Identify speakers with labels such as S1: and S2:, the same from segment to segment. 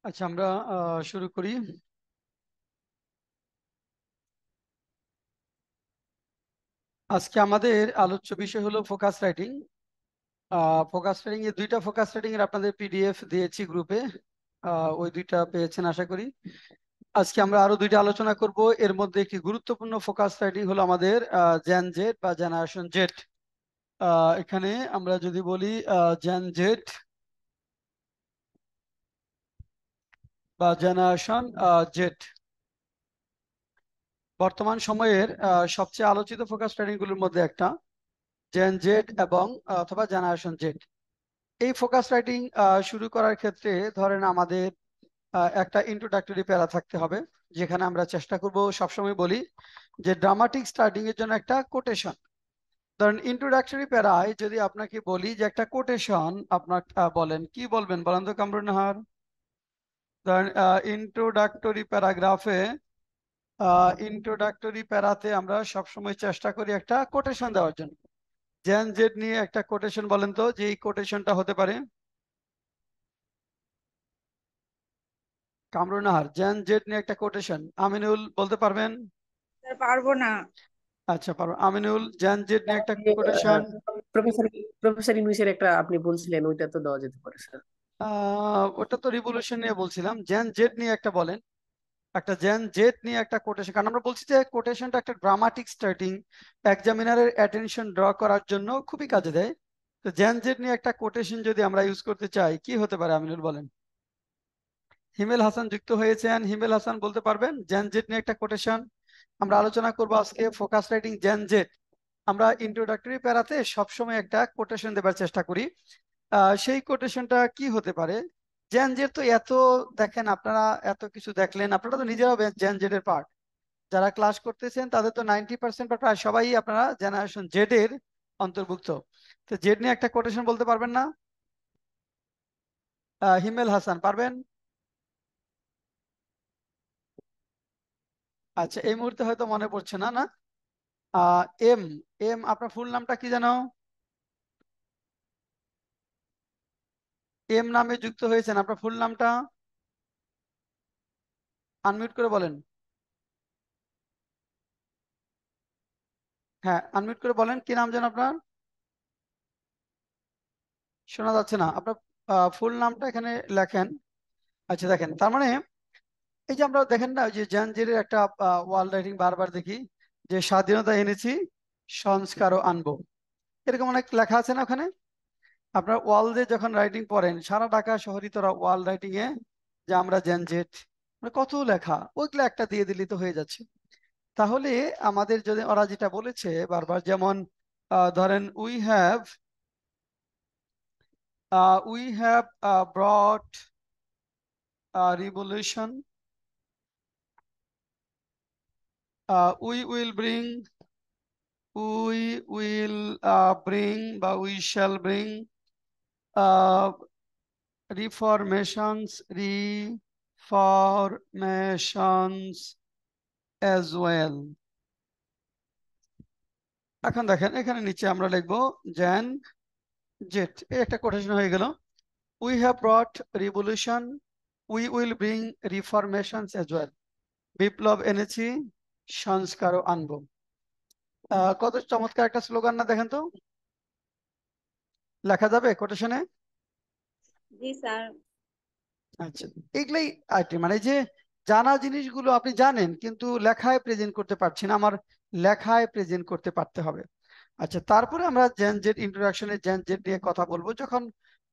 S1: আচ্ছা, আমরা শুরু করি। আজকে আমাদের আলোচ্য বিষয় হলো ফোকাস রাইটিং। ফোকাস রাইটিং এর দুইটা ফোকাস রাইটিং এর আপনাদের পিডিএফ দিয়েছি গ্রুপে। ওই দুইটা পেয়েছেন আশা করি। আজকে আমরা আরো দুইটা আলোচনা করব। এর মধ্যে একটি গুরুত্বপূর্ণ ফোকাস রাইটিং হলো আমাদের জেন জেড বা জেনারেশন জেড। এখানে আমরা যদি বলি জেন জেড বা জেনারেশন জেড বর্তমান সময়ের সবচেয়ে আলোচিত ফোকাস রাইটিং গুলোর মধ্যে একটা, জেন জেড এবং অথবা জেনারেশন জেড। এই ফোকাস রাইটিং শুরু করার ক্ষেত্রে ধরেন আমাদের একটা ইন্ট্রোডাক্টরি প্যারা থাকতে হবে, যেখানে আমরা চেষ্টা করব, সবসময় বলি যে ড্রামাটিক স্টার্টিং এর জন্য একটা কোটেশন। ধরেন ইন্ট্রোডাক্টরি প্যারায় যদি আপনাকে বলি যে একটা কোটেশন আপনার বলেন, কি বলবেন বলেন তো কামরুন্নাহার? ধরেন ইন্ট্রোডাক্টরি প্যারাগ্রাফে, ইন্ট্রোডাক্টরি প্যারাতে আমরা সবসময় চেষ্টা করি একটা কোটেশন দেওয়ার জন্য। জেন জেড নিয়ে একটা কোটেশন বলেন তো, যে এই কোটেশনটা হতে পারে। কামরুনাহার, জেন জেড নিয়ে একটা কোটেশন আমিনুল বলতে পারবেন?
S2: স্যার পারবো না।
S1: আচ্ছা, পারো। আমিনুল, জেন জেড নিয়ে একটা কোটেশন।
S3: প্রফেসর প্রফেসর ইংলিশের একটা আপনি বলছিলেন, ওইটা তো দেওয়া যেতে পারে স্যার।
S1: ওটা তো রিভলিউশন নিয়ে বলছিলাম, জেন জেড নিয়ে একটা বলেন। একটা জেন জেড নিয়ে একটা কোটেশন, কারণ আমরা বলছি যে কোটেশনটা একটা ড্রামাটিক স্টার্টিং, এক্সামিনারের অ্যাটেনশন ড্র করার জন্য খুবই কাজে দেয়। তো জেন জেড নিয়ে একটা কোটেশন যদি আমরা ইউজ করতে চাই, কি হতে পারে আমিনুল বলেন? হিমেল হাসান যুক্ত হয়েছেন। হিমেল হাসান বলতে পারবেন জেন জেড নিয়ে একটা কোটেশন? আমরা আলোচনা করবো আজকে ফোকাস রাইটিং জেন জেড। আমরা ইন্ট্রোডাক্টরি প্যারাতে সবসময় একটা কোটেশন দেবার চেষ্টা করি। সেই কোটেশনটা কি হতে পারে? জেন জেড তো এত, দেখেন আপনারা এত কিছু দেখলেন, আপনারা তো নিজেরাও জেন জেড এর পার্ট। যারা ক্লাস করতেছেন তাদের তো 90% বা প্রায় সবাই আপনারা জেনারেশন জেড এর অন্তর্ভুক্ত। তো জেড নিয়ে একটা কোটেশন বলতে পারবেন না? হিমেল হাসান পারবেন? আচ্ছা, এই মুহূর্তে হয়তো মনে পড়ছে না, না? এম, এম আপনার ফুল নামটা কি জানো? এম নামে যুক্ত হয়েছেন, আপনার ফুল নামটা আনমিউট করে বলেন। হ্যাঁ, আনমিউট করে বলেন, কি নাম যেন আপনার? শোনা যাচ্ছে না আপনার ফুল নামটা এখানে লেখেন। আচ্ছা, দেখেন, তার মানে এই যে আমরা দেখেন না, ওই যে জাঞ্জিরের একটা ওয়াল রাইটিং বারবার দেখি, যে স্বাধীনতা এনেছি, সংস্কারও আনবো, এরকম অনেক লেখা আছে না ওখানে? আপনার ওয়াল দিয়ে যখন রাইটিং পড়েন, সারা ঢাকা শহরই তোরা ওয়াল রাইটিং এ যে আমরা জেনজেট, মানে কত লেখা, ওইগুলো একটা দিয়ে দিলি তো হয়ে যাচ্ছে। তাহলে আমাদের যদি ওরা যেটা বলেছে বারবার, যেমন ধরেন we have brought a revolution, we will bring বা we shall bring uh, reformations as well. এখন দেখেন, এখানে নিচে আমরা লিখবো জেন জেট, এই একটা কোটেশন হয়ে গেল। We have brought revolution, we will bring reformations as well. বিপ্লব এনেছি, সংস্কারও আনবো। কত চমৎকার একটা স্লোগান না, দেখেন তো? লেখা যাবে কোটেশনে?
S2: জি স্যার।
S1: আচ্ছা, এগুলাই আইটেম, মানে যে জানা জিনিসগুলো আপনি জানেন কিন্তু লেখায় প্রেজেন্ট করতে পারছেন, আমার লেখায় প্রেজেন্ট করতে পারতে হবে। আচ্ছা, তারপরে আমরা জেন জেড ইন্ট্রোডাকশনে জেন জেড নিয়ে কথা বলবো। যখন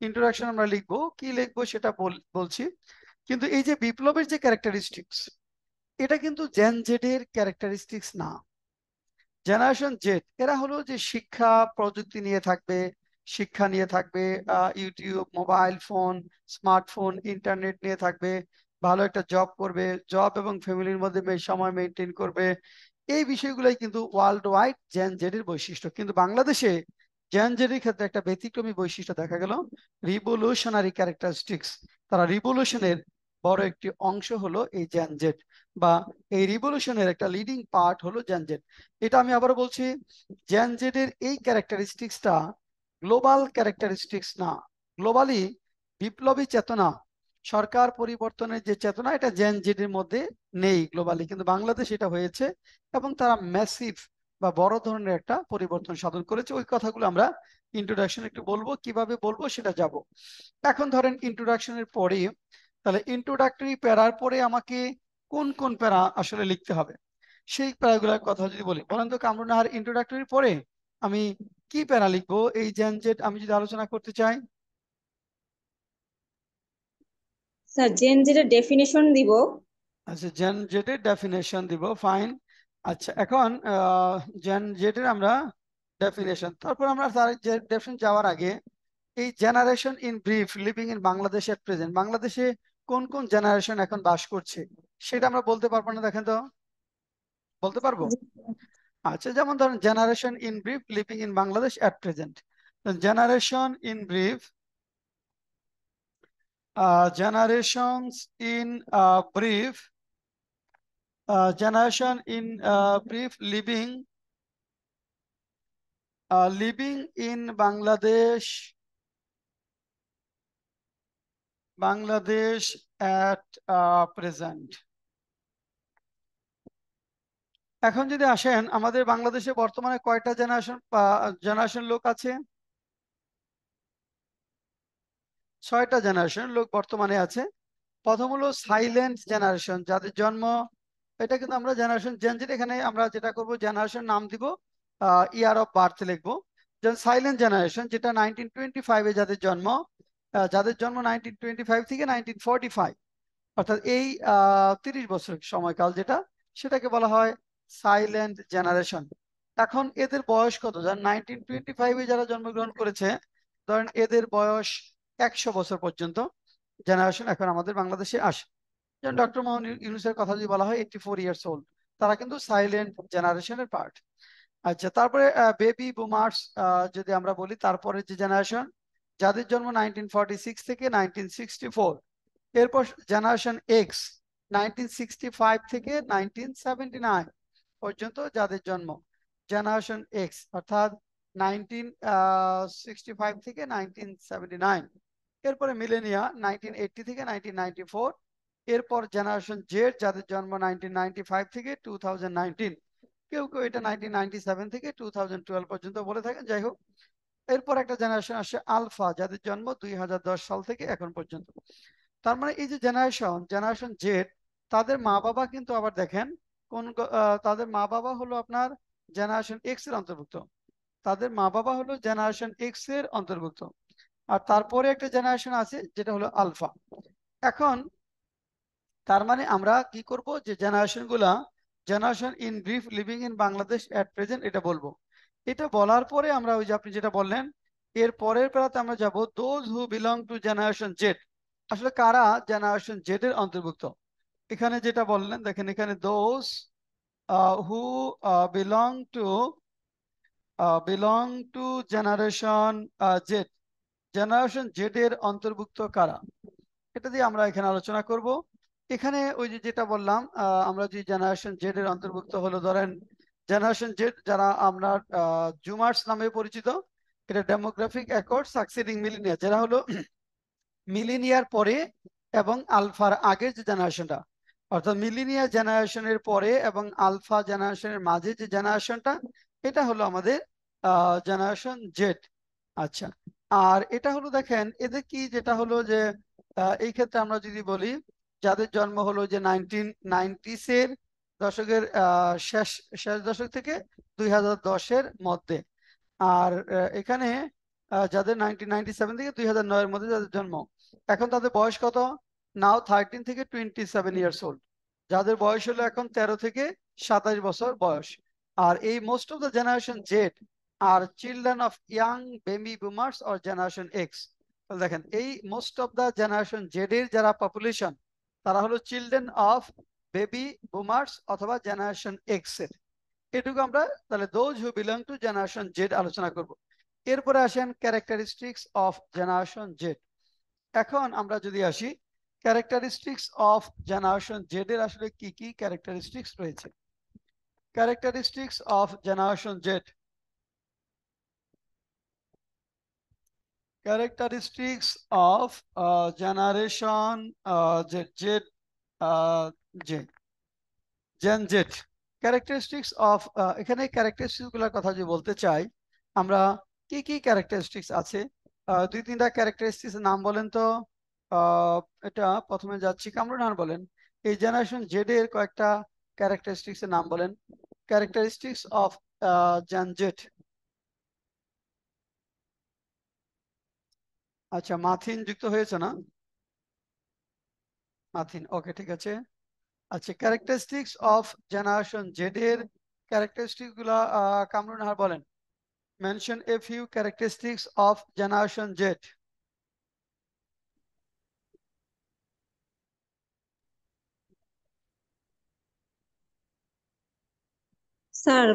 S1: ইন্ট্রোডাকশন আমরা লিখবো, কি লিখবো সেটা বলছি। কিন্তু এই যে বিপ্লবের যে ক্যারেক্টারিস্টিক্স, এটা কিন্তু জেন জেড এর ক্যারেক্টারিস্টিক্স না। জেনারেশন জেড এরা হলো যে শিক্ষা প্রযুক্তি নিয়ে থাকবে, শিক্ষা নিয়ে থাকবে, YouTube, mobile phone, smartphone, internet নিয়ে থাকবে, ভালো একটা জব করবে, জব এবং ফ্যামিলির মধ্যে সময় মেনটেন করবে। এই বিষয়গুলোই কিন্তু ওয়ার্ল্ড ওয়াইড জেন জেডের বৈশিষ্ট্য। কিন্তু বাংলাদেশে জেন জেডের ক্ষেত্রে একটা ব্যতিক্রমী বৈশিষ্ট্য দেখা গেল, রিভলিউশনারি ক্যারেক্টারিস্টিক্স। তারা রিভলিউশনের বড় একটি অংশ হলো এই জেন জেড, বা এই রিভলিউশনের একটা লিডিং পার্ট হলো জেন জেড। এটা আমি আবার বলছি, জেন জেড এর এই ক্যারেক্টারিস্টিক্সটা গ্লোবাল ক্যারেক্টারিস্টিক্স না। গ্লোবালি বিপ্লবী চেতনা সরকার পরিবর্তনের যে চেতনা, এটা জেন জেডের মধ্যে নেই গ্লোবালি, কিন্তু বাংলাদেশ এটা হয়েছে এবং তারা ম্যাসিভ বা বড় ধরনের একটা পরিবর্তন সাধন করেছে। ওই কথাগুলো আমরা ইন্ট্রোডাকশন একটু বলবো, কিভাবে বলবো সেটা যাব। এখন ধরেন ইন্ট্রোডাকশনের পরে, তাহলে ইন্ট্রোডাক্টরি প্যারার পরে আমাকে কোন কোন প্যারা আসলে লিখতে হবে, সেই প্যারাগুলোর কথা যদি বলি, বলেন তো কামরুন্নাহার, ইন্ট্রোডাক্টরি পরে আমি কি প্যারা লিখবো এই জেন জেড আমি যদি আলোচনা করতে চাই?
S2: স্যার জেন যেটা ডেফিনেশন দিব।
S1: আচ্ছা, জেন জেটের ডেফিনেশন দিব, ফাইন। আচ্ছা, এখন জেন জেটের আমরা ডেফিনেশন, তারপর আমরা তার ডেফিনেশন যাওয়ার আগে এই generation in brief living in Bangladesh at present, বাংলাদেশে কোন কোন জেনারেশন এখন বাস করছে সেটা আমরা বলতে পারবো না? দেখেন তো, বলতে পারবো? আচ্ছা, যেমন ধরেন generation in brief living in Bangladesh at present, generation in brief, generations in brief, generation in brief living in Bangladesh at present। এখন যদি আসেন, আমাদের বাংলাদেশে বর্তমানে কয়টা জেনারেশন লোক আছে? 6টা জেনারেশন লোক বর্তমানে আছে। প্রথম হলো সাইলেন্ট জেনারেশন, যাদের জন্ম, এটা কিন্তু আমরা জেনারেশন জেন জেড, এখানে আমরা যেটা করব জেনারেশন নাম দিব, ইয়ার অফ বার্থ লিখবো। যেমন সাইলেন্ট জেনারেশন যেটা 1925-এ যাদের জন্ম, যাদের জন্ম 1925 থেকে 1945, অর্থাৎ এই 30 বছর সময়কাল যেটা, সেটাকে বলা হয় সাইলেন্ট জেনারেশন। এখন এদের বয়স কত? যারা 1925-এ যারা জন্মগ্রহণ করেছে, ধরেন এদের বয়স 100 বছর পর্যন্ত জেনারেশন এখন আমাদের বাংলাদেশে আসে। যেমন ডক্টর মোহাম্মদ ইউনূসের কথা যদি বলা হয়, 84 ইয়ার্স ওল্ড, তারা কিন্তু সাইলেন্ট জেনারেশনের পার্ট। আচ্ছা, তারপরে বেবি বুমার্স যদি আমরা বলি, তারপরে যে জেনারেশন যাদের জন্ম 1946 থেকে 1964, এরপর জেনারেশন এক্স 1965 থেকে 1979 পর্যন্ত যাদের জন্ম, জেনারেশন এক্স অর্থাৎ 1965 থেকে 1979। এরপরে মিলেনিয়া 1980 থেকে 1994। এরপর জেনারেশন জেড যাদের জন্ম 1995 থেকে 2019, কেউ কেউ এটা 1997 থেকে 2012 পর্যন্ত বলে থাকেন, যাই হোক। এরপর একটা জেনারেশন আসে আলফা, যাদের জন্ম 2010 সাল থেকে এখন পর্যন্ত। তার মানে এই যে জেনারেশন জেড, তাদের মা বাবা কিন্তু আবার দেখেন তাদের মা বাবা হলো আপনার জেনারেশন এক্স এর অন্তর্ভুক্ত, তাদের মা বাবা হলো জেনারেশন এক্স এর অন্তর্ভুক্ত। আর তারপরে একটা জেনারেশন আছে যেটা হলো আলফা। এখন তার মানে আমরা কি করব, যে generation in brief living in Bangladesh at present এটা বলবো। এটা বলার পরে আমরা ওই যে আপনি যেটা বললেন, এর পরের পারাতে আমরা যাব those who belong to generation Z. আসলে কারা জেনারেশন জেড এর অন্তর্ভুক্ত? এখানে যেটা বললেন দেখেন, এখানে those who belong two belong to generation Z, generation Z এর অন্তর্ভুক্ত কারা, এটা দিয়ে আমরা এখানে আলোচনা করব। এখানে ওই যে যেটা বললাম, আমরা যে জেনারেশন জেড এর অন্তর্ভুক্ত হলো, ধরেন জেনারেশন জেড যারা আমরা জুমার্স নামে পরিচিত, এটা ডেমোগ্রাফিক অ্যাকর্ড সাকসিডিং মিলিনিয়া, যারা হলো মিলিনিয়ার পরে এবং আলফার আগের যে জেনারেশনটা, অর্থাৎ মিলিনিয়া জেনারেশনের পরে এবং আলফা জেনারেশনের মাঝে যে জেনারেশনটা, এটা হলো আমাদের জেনারেশন জেড। আচ্ছা, আর এটা হলো দেখেন এদের কি, যেটা হলো যে এই ক্ষেত্রে আমরা যদি বলি, যাদের জন্ম হলো যে 1990s-এর দশকের শেষ শেষ দশক থেকে 2010-এর মধ্যে, আর এখানে যাদের 1997 থেকে 2009-এর মধ্যে যাদের জন্ম, এখন তাদের বয়স কত? নাও 13 থেকে 27 ইয়ার্স ওল্ড, যাদের বয়স হলো এখন 13 থেকে 27 বছর বয়স। আর এই most of the generation Z আর children of young baby boomers or generation X. দেখেন এই most of the generation Z এর যারা পপুলেশন, তারা হলো চিলড্রেন অফ বেবি বুমার্স অথবা জেনারেশন এক্স এর। এটুকু আমরা তাহলে those who belong to generation Z আলোচনা করব। এরপরে আসেন ক্যারেক্টারিস্টিক্স অফ জেনারেশন জেড। এখন আমরা যদি আসি ক্যারেক্টারিস্টিক্স অফ জেনারেশন জেড এর আসলে কি কি ক্যারেক্টারিস্টিক্স রয়েছে। Characteristics of generation Z, characteristics of generation Z Z J Gen Z characteristics of এখানে characteristics গুলোর কথা যদি বলতে চাই আমরা কি কি characteristics আছে দুই তিনটা characteristics এর নাম বলেন তো এটা প্রথমে যাচ্ছি কামরুন হাসান বলেন এই জেনারেশন জেড এর কয়েকটা characteristics এর নাম বলেন characteristics of Gen Z আচ্ছা মাথিন যুক্ত হয়েছে না মাথিন ওকে ঠিক আছে আচ্ছা ক্যারেক্টারিস্টিক্স অফ জেনারেশন জেড এর ক্যারেক্টারিস্টিক গুলা কামরুন হার বলেন mention a few characteristics of generation Z
S2: sir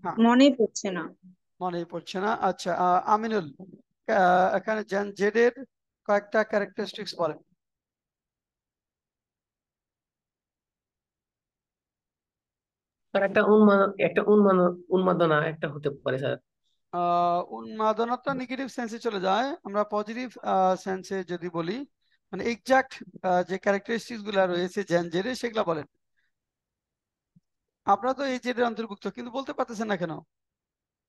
S1: হ্যাঁ
S2: মনেই পড়ছে না।
S1: মনে পড়ছে না আচ্ছা আমিনুল এখানে জেন জেড এর কয়েকটা ক্যারেক্টারিস্টিক্স বলেন
S3: স্যার একটা উন্মাদনা একটা হতে পারে স্যার।
S1: উন্মাদনাটা নেগেটিভ সেন্সে চলে যায় আমরা পজিটিভ সেন্সে যদি বলি মানে এক্সাক্ট যে ক্যারেক্টারিস্টিক্স গুলা রয়েছে জেন জেড এর সেগুলা বলেন আপনারা তো এই জেড এর অন্তর্ভুক্ত কিন্তু বলতে পারতেছেন না কেন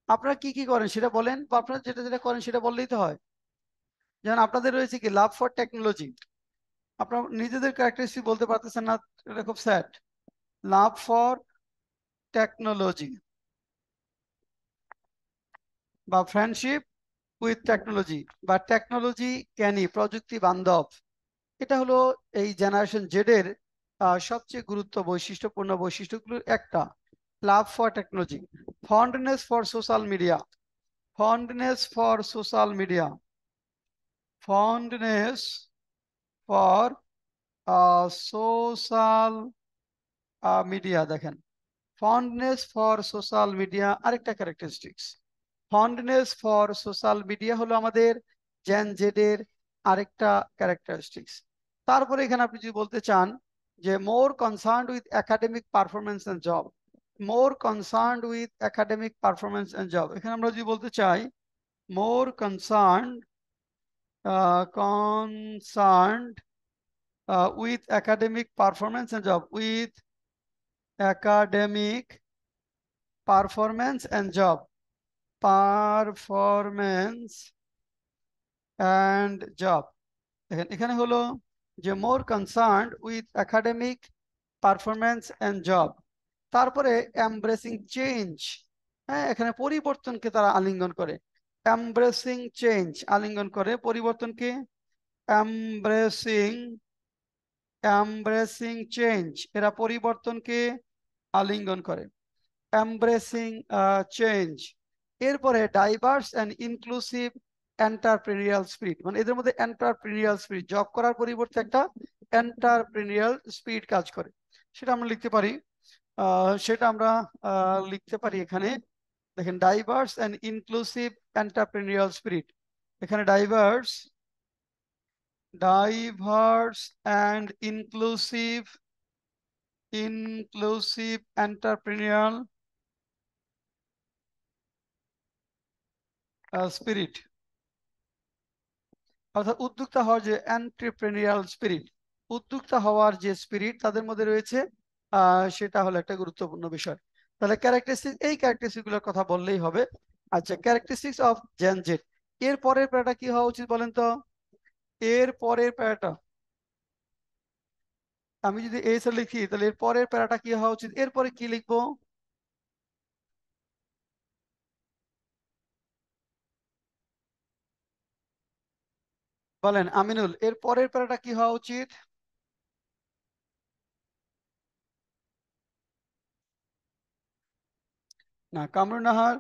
S1: আপনারা কি কি করেন সেটা বলেন বা আপনারা যেটা যেটা করেন সেটা বললেই তো হয় যেমন আপনাদের রয়েছে কি লাভ ফর টেকনোলজি আপনারা নিজেদের ক্যারেক্টারিস্টিক বলতে পারতেছেন না এটা খুব স্যাড লাভ ফর টেকনোলজি বা ফ্রেন্ডশিপ উইথ টেকনোলজি বা টেকনোলজি জ্ঞানী প্রযুক্তি বান্ধব এটা হলো এই জেনারেশন জেড এর সবচেয়ে বৈশিষ্ট্যপূর্ণ বৈশিষ্ট্যগুলোর একটা love for technology fondness for social media fondness for social media fondness for social media দেখেন ফন্ডনেস ফর সোশ্যাল মিডিয়া আরেকটা characteristics fondness for social media হলো আমাদের জেন জেড এর আরেকটা ক্যারেক্টারিস্টিক্স তারপরে এখানে আপনি যদি বলতে চান যে more concerned with academic performance and job more concerned with academic performance and job এখানে আমরা যদি বলতে চাই more concerned concerned with academic performance and job with academic performance and job performance and job দেখেন এখানে হলো যে more concerned with academic performance and job তারপরে এমব্রেসিং চেঞ্জ হ্যাঁ এখানে পরিবর্তনকে তারা আলিঙ্গন করে এমব্রেসিং চেঞ্জ আলিঙ্গন করে পরিবর্তনকে এমব্রেসিং এমব্রেসিং চেঞ্জ এরা পরিবর্তনকে আলিঙ্গন করে এমব্রেসিং চেঞ্জ এরপরে ডাইভার্স অ্যান্ড ইনক্লুসিভ এন্টারপ্রেনিউরিয়াল স্পিরিট মানে এদের মধ্যে এন্টারপ্রেনিউরিয়াল স্পিরিট জব করার পরিবর্তে একটা এন্টারপ্রেনিউরিয়াল স্পিরিট কাজ করে সেটা আমরা লিখতে পারি এখানে দেখেন ডাইভার্স অ্যান্ড ইনক্লুসিভ এন্টারপ্রেনিউরিয়াল স্পিরিট এখানে ডাইভার্স অ্যান্ড ইনক্লুসিভ এন্টারপ্রেনিউরিয়াল স্পিরিট অর্থাৎ উদ্যোক্তা হওয়ার যে এন্টারপ্রেনিউরিয়াল স্পিরিট উদ্যোক্তা হওয়ার যে স্পিরিট তাদের মধ্যে রয়েছে সেটা হলো একটা গুরুত্বপূর্ণ বিষয় তাহলে ক্যারেক্টারিস্টিক এই ক্যারেক্টারিস্টিক গুলোর কথা বললেই হবে আচ্ছা ক্যারেক্টারিস্টিক্স অফ জেন জেড এর পরের প্যারাটা কি হওয়া উচিত বলেন তো এর পরের প্যারাটা আমি যদি এস লিখি তাহলে এর পরের প্যারাটা কি হওয়া উচিত এরপরে কি লিখবো বলেন আমিনুল এর পরের প্যারাটা কি হওয়া উচিত না Kamrun Nahar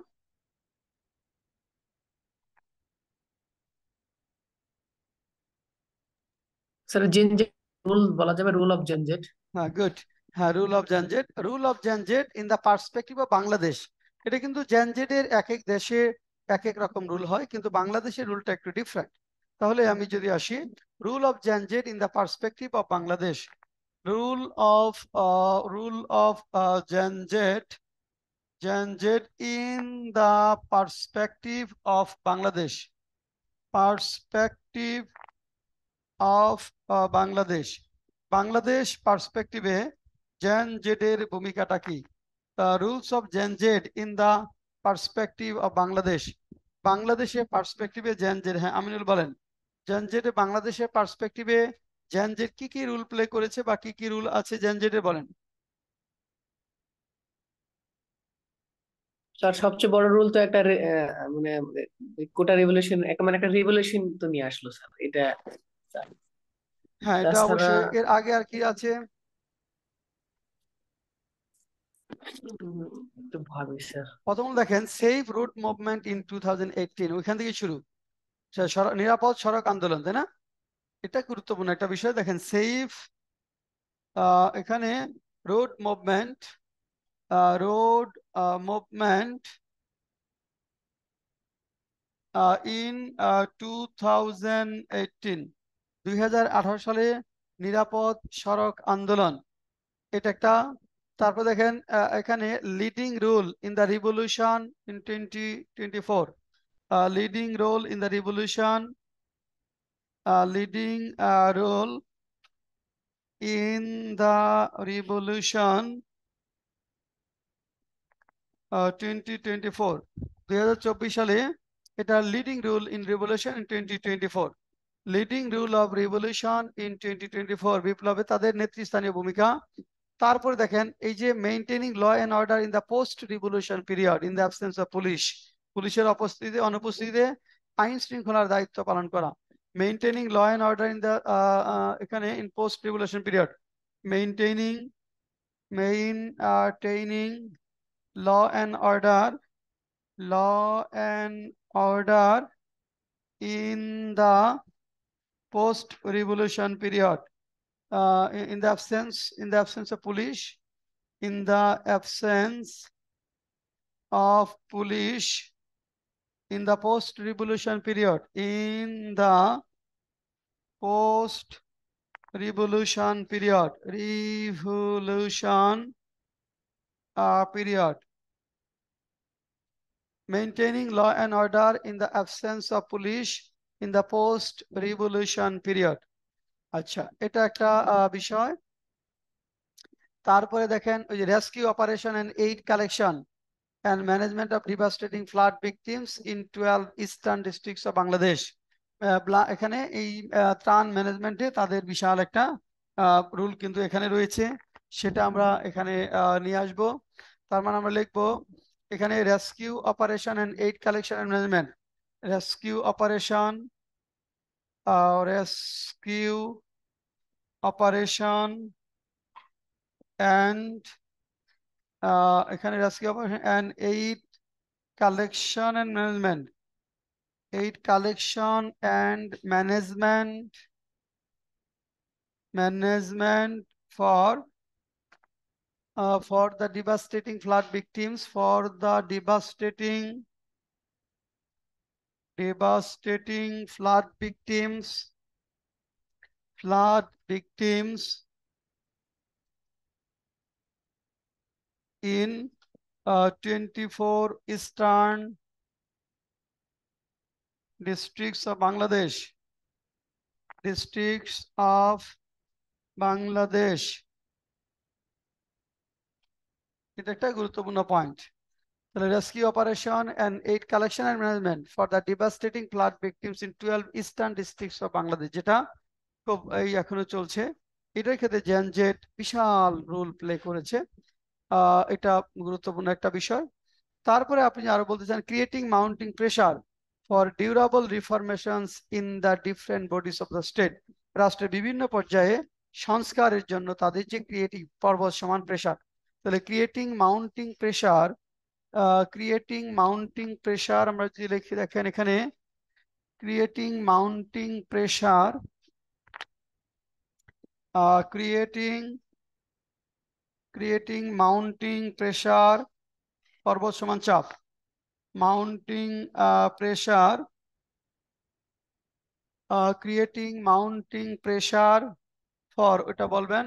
S3: sir Gen Z rule বলা যাবে, রুল অফ জেনজেট।
S1: হ্যাঁ গুড হ্যাঁ rule of Gen Z in the perspective of Bangladesh এটা কিন্তু জেনজেটের এক এক দেশে এক এক রকম রুল হয় কিন্তু বাংলাদেশের রুলটা একটু ডিফারেন্ট তাহলে আমি যদি আসি rule of Gen Z in the perspective of Bangladesh rule of rule of Gen Z Gen Z in the perspective of Bangladesh perspective of Bangladesh. Bangladesh পার্সপেক্টিভে জেন জেডের ভূমিকাটা কি? Rules of Gen Z in the perspective of Bangladesh. বাংলাদেশের পার্সপেক্টিভে জেন জেড, হ্যাঁ আমিনুল বলেন, জেন জেড বাংলাদেশের পার্সপেক্টিভে জেন জেড কি কি রুল প্লে করেছে বা কি কি রুল আছে জেন জেডে বলেন।
S3: স্যার সবচেয়ে বড় রুল তো একটা মানে কোটা রেভলিউশন, একটা মানে একটা রেভলিউশন তো নিয়ে আসলো স্যার এটা। স্যার,
S1: হ্যাঁ এটা
S3: তাছাড়া
S1: অবশ্যই। এর আগে আর কি আছে?
S3: একটু ভাবি স্যার।
S1: প্রথম দেখেন সেফ রুট মুভমেন্ট ইন 2018, ওইখান থেকে শুরু। নিরাপদ সড়ক আন্দোলন, তাই না? এটা গুরুত্বপূর্ণ একটা বিষয়। দেখেন সেফ, এখানে road movement, road movement in 2018, 2018 সালে নিরাপদ সড়ক আন্দোলন, এটা একটা। তারপর দেখেন এখানে leading role in the revolution in 2024, leading role in the revolution, leading role in the revolution 2024, 2024 সালে এটা leading rule in revolution in 2024, leading rule of revolution in 2024, বিপ্লবে তাদের নেতৃস্থানীয় ভূমিকা। তারপরে দেখেন এই যে maintaining law and order in the post revolution period in the absence of police, পুলিশের অনুপস্থিতিতে আইন শৃঙ্খলার দায়িত্ব পালন করা। Maintaining law and order in the, এখানে in post revolution period, maintaining maintaining law and order, law and order in the post revolution period, in the absence of police, in the absence of police in the post revolution period, in the post revolution period, maintaining law and order in the absence of police in the post revolution period। আচ্ছা, এটা একটা বিষয়। তারপরে দেখেন ওই যে rescue operation and aid collection and management of devastating flood victims in 12 eastern districts of Bangladesh. এখানে এই ত্রাণ ম্যানেজমেন্টে তাদের বিশাল একটা রুল কিন্তু এখানে রয়েছে, সেটা আমরা এখানে নিয়ে আসব। তার মানে আমরা লিখবো এখানে rescue operation and aid collection and management, rescue operation, rescue operation and, এখানে rescue operation and aid collection and management, aid collection and management for the devastating flood victims, for the devastating flood victims in 24 eastern districts of Bangladesh, এটা একটা গুরুত্বপূর্ণ point. তাহলে rescue operation and aid collection and management for the devastating flood victims in 12 eastern districts of Bangladesh, যেটা খুব এই এখনো চলছে। এটার ক্ষেত্রে জেনজেট বিশাল রোল প্লে করেছে, এটা গুরুত্বপূর্ণ একটা বিষয়। তারপরে আপনি আরো বলতে চান creating mounting pressure for durable reformations in the different bodies of the state, রাষ্ট্রের বিভিন্ন পর্যায়ে সংস্কারের জন্য তাদের যে ক্রিয়েটিভ পর্বত সমান প্রেসার। তাহলে ক্রিয়েটিং মাউন্টিং প্রেসার আমরা যদি লিখি, দেখেন এখানে creating mounting pressure, creating mounting pressure, পর্বত সমান চাপ, mounting pressure, creating mounting pressure for, ওটা বলবেন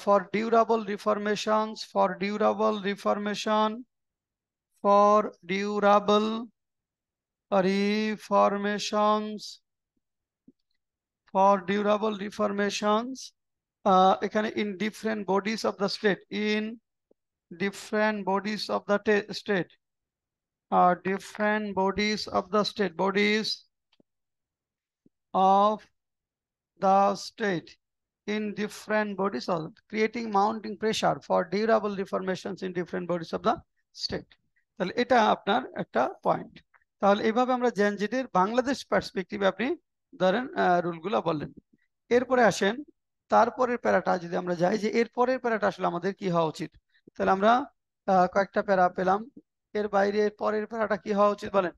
S1: for durable reformations, for durable reformations, for durable reformations, এখানে in different bodies of the state, in different bodies of the state, different bodies of the state, bodies of the state, in different bodies of creating mounting pressure for durable reformations in different bodies of the state. তাহলে এটা আপনার একটা point. তাহলে এইভাবে আমরা জেনজেটের বাংলাদেশ পার্সপেক্টিভে আপনি ধরেন রুলগুলো বললেন। এরপরে আসেন তারপরের প্যারাটা যদি আমরা যাই যে এরপরের প্যারাটা আসলে আমাদের কি হওয়া উচিত, তাহলে আমরা কয়েকটা প্যারা পেলাম। এর বাইরে পরের প্যারাটা কি হওয়া উচিত বলেন?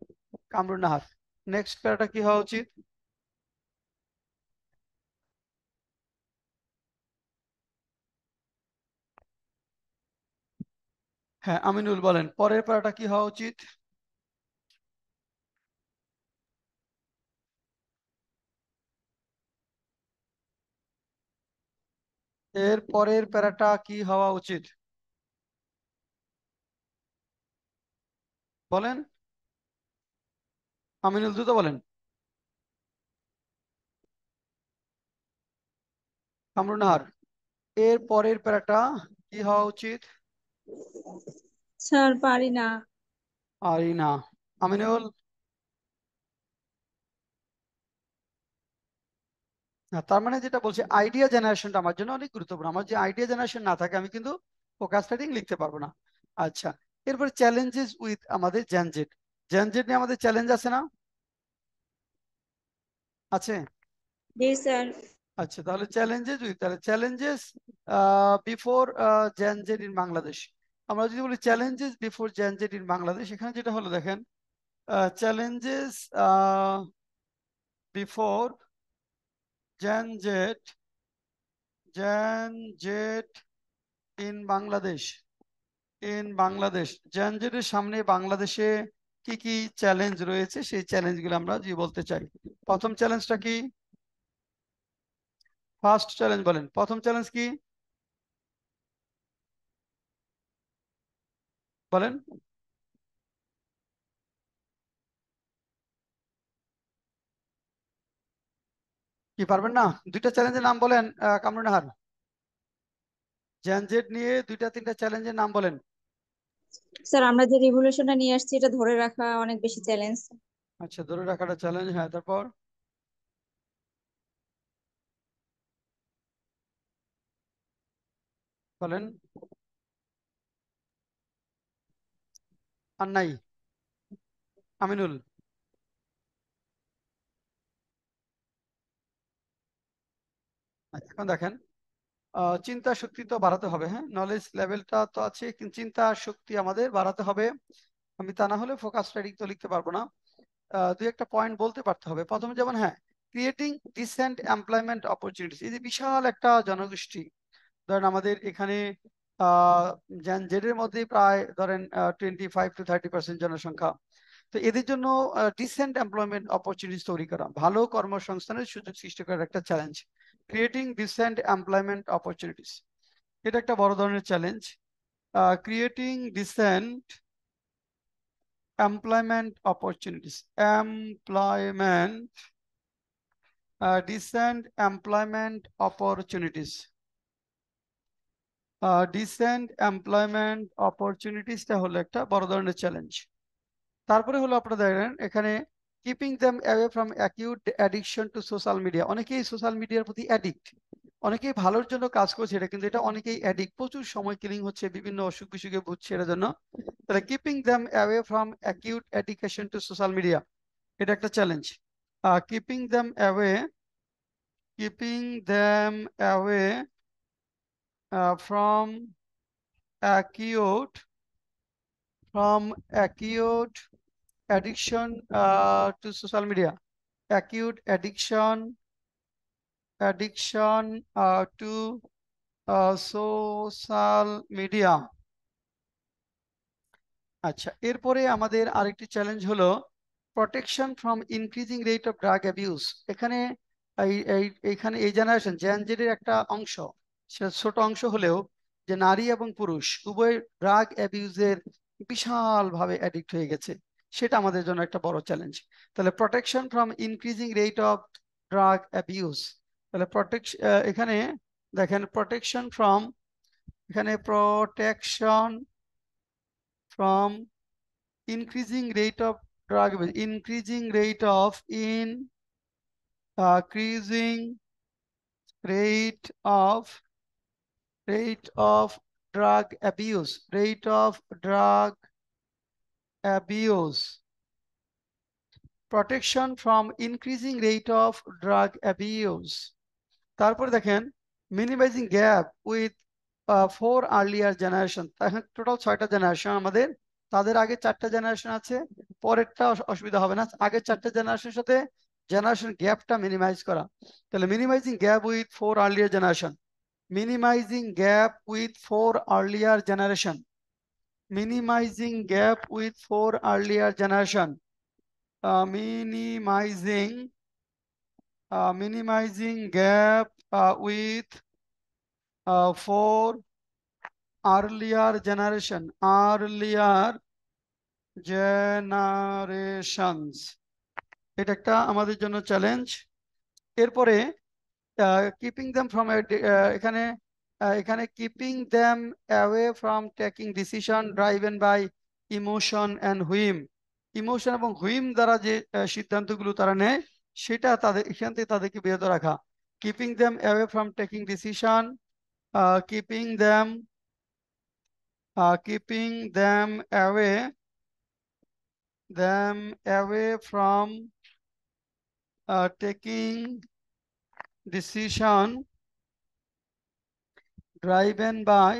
S1: কামরুন নাহার, নেক্সট প্যারাটা কি হওয়া উচিত? হ্যাঁ আমিনুল বলেন, পরের প্যারাটা কি হওয়া উচিত? এর পরের প্যারাটা কি হওয়া উচিত বলেন? আমিনুল দ্রুত বলেন। কামরুন নাহার, এর পরের প্যারাটা কি হওয়া উচিত?
S2: স্যার পারি না।
S1: আরিনা। আমিনুল? না, তার মানে যেটা বলছে আইডিয়া জেনারেশনটা আমার জন্য অনেক গুরুত্বপূর্ণ। আমার যে আইডিয়া জেনারেশন না থাকে আমি কিন্তু ফোকাস রাইটিং লিখতে পারবো না। আচ্ছা, এরপরে চ্যালেঞ্জেস উইথ আমাদের জেনজেট। জেনজেট নিয়ে আমাদের চ্যালেঞ্জ আছে না? আছে।
S2: জি স্যার।
S1: আচ্ছা, তাহলে চ্যালেঞ্জেস উইথ, তাহলে challenges before Gen Z in Bangladesh. আমরা যদি বলি challenges before Gen Z in Bangladesh, এখানে যেটা হলো দেখেন, challenges before Gen Z, Gen Z in Bangladesh, in Bangladesh. জেনজেটের সামনে বাংলাদেশে কি কি চ্যালেঞ্জ রয়েছে সেই চ্যালেঞ্জগুলো আমরা যদি বলতে চাই। প্রথম চ্যালেঞ্জটা কি? ফার্স্ট চ্যালেঞ্জ বলেন, প্রথম চ্যালেঞ্জ কি বলেন? কি পারবেন না? দুইটা চ্যালেঞ্জের নাম বলেন কামরুন নাহার। জেনজেট নিয়ে দুইটা তিনটা চ্যালেঞ্জের নাম বলেন।
S2: স্যার আমরা যে রিভলিউশনটা নিয়ে আসছি এটা ধরে রাখা অনেক বেশি চ্যালেঞ্জ।
S1: আচ্ছা, ধরে রাখাটা চ্যালেঞ্জ, হ্যাঁ, তারপর বলেন। আর নাই? আমিনুল? এখন দেখেন, চিন্তা শক্তি তো বাড়াতে হবে, হ্যাঁ, নলেজ লেভেলটা তো আছে কিন্তু চিন্তা শক্তি আমাদের বাড়াতে হবে। আমি তা না হলে ফোকাস রাইটিং তো লিখতে পারবো না। দুই একটা পয়েন্ট বলতে পারতে হবে। প্রথমে যেমন, হ্যাঁ, ক্রিয়েটিং ডিসেন্ট এমপ্লয়মেন্ট অপরচুনিটিস। এই যে বিশাল একটা জনগোষ্ঠী, ধরেন আমাদের এখানে জেডের মধ্যে প্রায় ধরেন 25 to 30% জনসংখ্যা। তো এদের জন্য ডিসেন্ট এমপ্লয়মেন্ট অপরচুনিটিস তৈরি করা, ভালো কর্মসংস্থানের সুযোগ সৃষ্টি করার একটা challenge. Creating decent employment opportunities, এটা একটা বড় ধরনের challenge. Creating decent employment opportunities, employment, decent employment opportunities, decent employment opportunities টা হলো একটা বড় ধরনের চ্যালেঞ্জ। তারপরে হলো আপনারা দেখেন এখানে keeping them away from acute addiction two social media. অনেকেই সোশ্যাল মিডিয়ার প্রতি অ্যাডিক্ট, অনেকেই ভালোর জন্য কাজ করছে এটা, কিন্তু এটা অনেকেই অ্যাডিক্ট, প্রচুর সময় কিলিং হচ্ছে, বিভিন্ন অসুখ বিসুখে ভুগছে এর জন্য। তাহলে keeping them away from acute addiction two social media, এটা একটা challenge. Keeping them away, keeping them away from acute, from acute addiction two social media, acute addiction, addiction two social media. আচ্ছা, এরপরে আমাদের আরেকটি চ্যালেঞ্জ হলো protection from increasing rate of drug abuse. এখানে এইখানে এই জেনারেশন জেনজেডের একটা অংশ, সেটা ছোট অংশ হলেও, যে নারী এবং পুরুষ উভয় ড্রাগ অ্যাবিউজের বিশাল ভাবে অ্যাডিক্ট হয়ে গেছে। সেটা আমাদের জন্য একটা বড় চ্যালেঞ্জ। তাহলে protection from increasing rate of drug abuse, তাহলে এখানে দেখেন প্রোটেকশন ফ্রম, এখানে protection from increasing rate of drug abuse, increasing rate of rate of drug abuse, rate of drug abuse, protection from increasing rate of drug abuse। তারপর দেখেন minimising gap with 4 earlier generation, এখন total 6টা generation আমাদের, তাদের আগে 4টা generation আছে, পরেরটা অসুবিধা হবে না, আগের 4টা জেনারেশনের সাথে জেনারেশন গ্যাপটা মিনিমাইজ করা। তাহলে minimising gap with 4 earlier generation, minimizing gap with 4 earlier generation, minimizing gap with 4 earlier generation, minimizing gap with 4 earlier generations, এটা একটা আমাদের জন্য চ্যালেঞ্জ। এরপরে কিপিং দেম ফ্রম, এখানে keeping them away from taking decision driven by emotion and whim, emotion এবং whim দ্বারা যে সিদ্ধান্তগুলো তারা নেয় সেটা তাদের, এখান থেকে তাদেরকে বিরত রাখা। Keeping them away from taking decision, keeping them away from taking decision driven by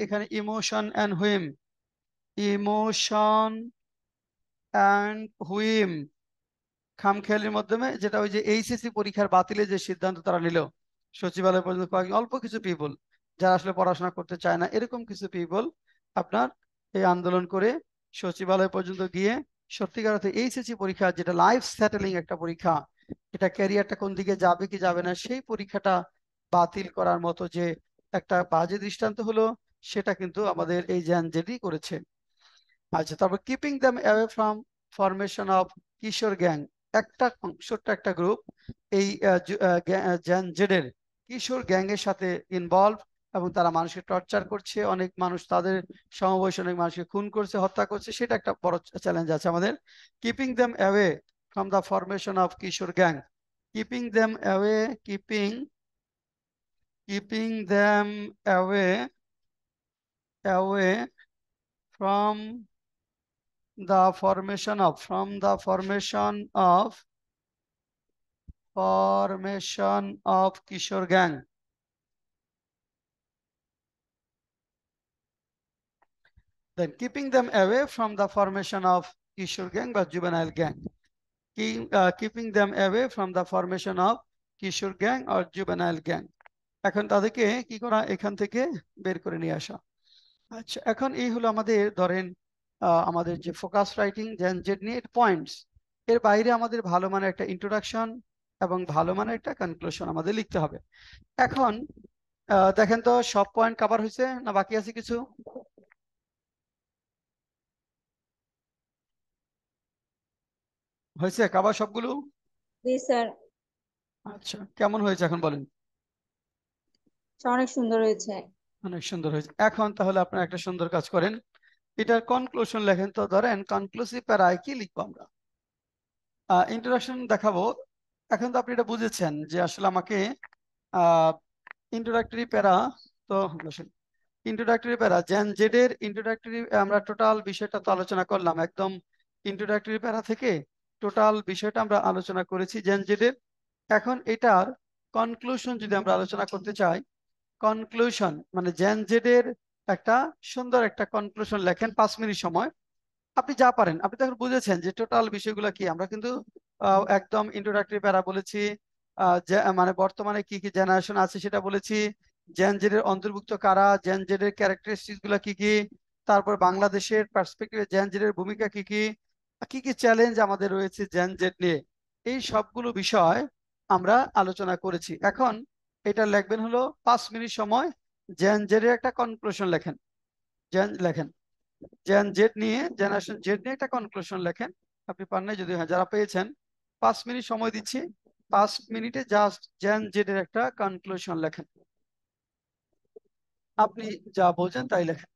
S1: এখানে ইমোশন অ্যান্ড হুইম, খামখেয়ালির মাধ্যমে, যেটা ওই যে এইচএসসি পরীক্ষার বাতিলের যে সিদ্ধান্ত তারা নিল, সচিবালয় পর্যন্ত অল্প কিছু পিপল যারা আসলে পড়াশোনা করতে চায় না, এরকম কিছু পিপল আপনার এই আন্দোলন করে সচিবালয় পর্যন্ত গিয়ে সত্যিকার অর্থে এইচএসসি পরীক্ষা, যেটা লাইফ সেটেলিং একটা পরীক্ষা, এটা ক্যারিয়ারটা কোন দিকে যাবে কি যাবে না সেই পরীক্ষাটা বাতিল করার মতো যে একটা বাজে দৃষ্টান্ত হলো, সেটা কিন্তু আমাদের এই জেনজেডি করেছে। আচ্ছা, তারপর keeping them away from formation of Kishore gang, একটা ছোট্ট একটা গ্রুপ এই জেনজেডের কিশোর গ্যাং এর সাথে ইনভলভ, এবং তারা মানুষকে টর্চার করছে, অনেক মানুষ তাদের সমবয়সী অনেক মানুষকে খুন করছে, হত্যা করছে, সেটা একটা বড় চ্যালেঞ্জ আছে আমাদের। Keeping them away from the formation of Kishore gang, keeping them away, keeping them away from the formation of Kishore gang, then keeping them away from the formation of Kishore gang বা juvenile gang, keeping them away from the formation of Kishore gang or juvenile gang, এখন তাদেরকে কি করা, এখান থেকে বের করে নিয়ে আসা। আচ্ছা, এখন এই হলো আমাদের ধরেন আমাদের যে ফোকাস রাইটিং জেড নিয়ে পয়েন্টস, এর বাইরে আমাদের ভালো মানের একটা ইন্ট্রোডাকশন এবং ভালো মানের একটা কনক্লুশন আমাদের লিখতে হবে। এখন দেখেন তো সব পয়েন্ট কভার হয়েছে না বাকি আছে কিছু? হয়েছে কভার সবগুলো?
S2: জি স্যার।
S1: আচ্ছা, কেমন হয়েছে এখন বলেন?
S2: অনেক সুন্দর হয়েছে।
S1: অনেক সুন্দর হয়েছে। এখন তাহলে আপনারা একটা সুন্দর কাজ করেন, এটার কনক্লুশন লেখেন তো। ধরেন কনক্লুসিভ প্যারায় কি লিখবো আমরা? ইন্ট্রোডাকশন দেখাবো। এখন তো আপনি এটা বুঝেছেন যে আসলে আমাকে ইন্ট্রোডাক্টরি প্যারা, তো ইন্ট্রোডাক্টরি প্যারা জেডের ইন্ট্রোডাক্টরি, আমরা টোটাল বিষয়টা তো আলোচনা করলাম, একদম ইন্ট্রোডাক্টরি প্যারা থেকে টোটাল বিষয়টা আমরা আলোচনা করেছি জেডের। এখন এটার কনক্লুশন যদি আমরা আলোচনা করতে চাই, কনক্লুশন মানে জেডের একটা সুন্দর একটা কনক্লুশন লেখেন 5 মিনিট সময়, আপনি যা পারেন। আপনি তো এখন বুঝেছেন যে টোটাল বিষয়গুলো কি, আমরা কিন্তু একদম ইন্ট্রোডাক্টরি প্যারা বলেছি, মানে বর্তমানে কি কি জেনারেশন আছে সেটা বলেছি, জেনজেডের অন্তর্ভুক্ত কারা, জেনজেডের ক্যারেক্টারিস্টিক্স গুলা কি কি, তারপর বাংলাদেশের পার্সপেক্টিভে জেনজেডের ভূমিকা কি কি, কি কি চ্যালেঞ্জ আমাদের রয়েছে জেনজেড নিয়ে, এই সবগুলো বিষয় আমরা আলোচনা করেছি। এখন এটা লিখবেন হলো 5 মিনিট সময়, জেন জেড এর একটা কনক্লুশন লেখেন। লেখেন জেন জেড নিয়ে, জেনারেশন জেড নিয়ে একটা কনক্লুশন লেখেন। আপনি পান নাই যদি, হ্যাঁ যারা পেয়েছেন 5 মিনিট সময় দিচ্ছি, 5 মিনিটে জাস্ট জেন জেড এর একটা কনক্লুশন লেখেন। আপনি যা বোঝেন তাই লেখেন।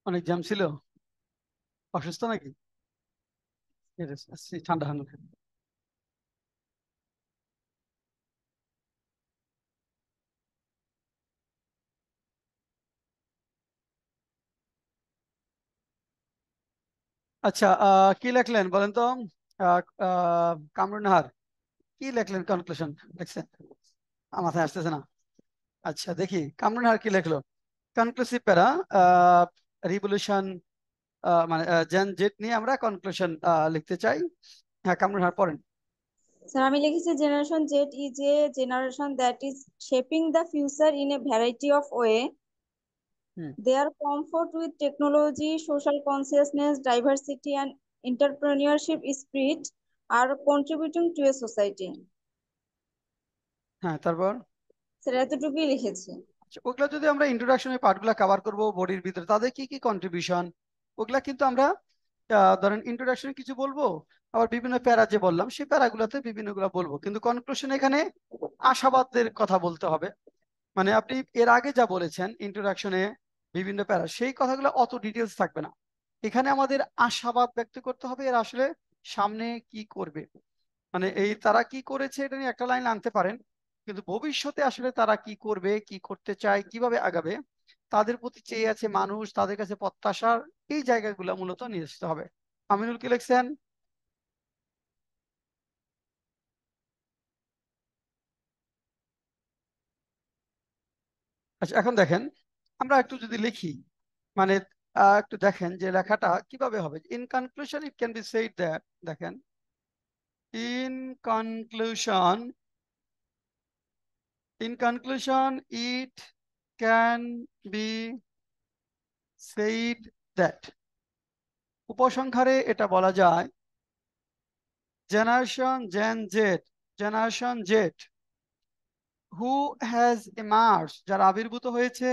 S1: অনেক জ্যাম ছিল, অসুস্থ নাকি? ঠান্ডা ঠান্ডা। আচ্ছা, কি লিখলেন বলেন তো? কামরুন নাহার, কি লিখলেন? কনক্লুশন লিখছেন? মাথায় আসতেছে না। আচ্ছা দেখি কামরুন নাহার কি লিখলো। কনক্লুসিভ প্যারা, রিভলিউশন, মানে জেন জেট নিয়ে আমরা কনক্লুশন লিখতে চাই। হ্যাঁ, কামরুন নাহার পড়েন।
S2: স্যার আমি লিখেছি generation Z is a generation that is shaping the future in a variety of way.
S1: Hmm.
S2: Their comfort with technology, social consciousness, diversity, and entrepreneurship spirit are contributing to a society.
S1: হ্যাঁ, তারপর?
S2: Sir এতটুকুই লিখেছি।
S1: আচ্ছা, ওগুলা যদি আমরা ইন্ট্রোডাকশনের পার্টগুলো cover করব, বডির ভিতরে তাদের কি কি কন্ট্রিবিউশন, ওগুলা কিন্তু আমরা ধরেন ইন্ট্রোডাকশনে কিছু বলবো, আবার বিভিন্ন প্যারা যে বললাম সেই প্যারাগুলোতে বিভিন্নগুলো বলবো, কিন্তু কনক্লুশন এখানে আশাবাদের কথা বলতে হবে। মানে আপনি এর আগে যা বলেছেন ইন্ট্রোডাকশনে বিভিন্ন প্যারা, সেই কথাগুলো অত ডিটেলস থাকবে না। এখানে আমাদের আশাবাদ ব্যক্ত করতে হবে এর আসলে সামনে কি করবে। মানে এই তারা কি করেছে এটা নিয়ে একটা লাইন আনতে পারেন, কিন্তু ভবিষ্যতে আসলে তারা কি করবে, কি করতে চায়, কিভাবে আগাবে, তাদের প্রতি চেয়ে আছে মানুষ, তাদের কাছে প্রত্যাশার, এই জায়গাগুলো মূলত নিয়ে আসতে হবে। আমিনুল কি লিখছেন? আচ্ছা, এখন দেখেন আমরা একটু যদি লিখি, মানে একটু দেখেন যে লেখাটা কিভাবে হবে। In conclusion it can be said that, দেখেন, in conclusion, in conclusion it can be said that, উপসংহারে এটা বলা যায়, generation Z who has emerge, যারা আবির্ভূত হয়েছে,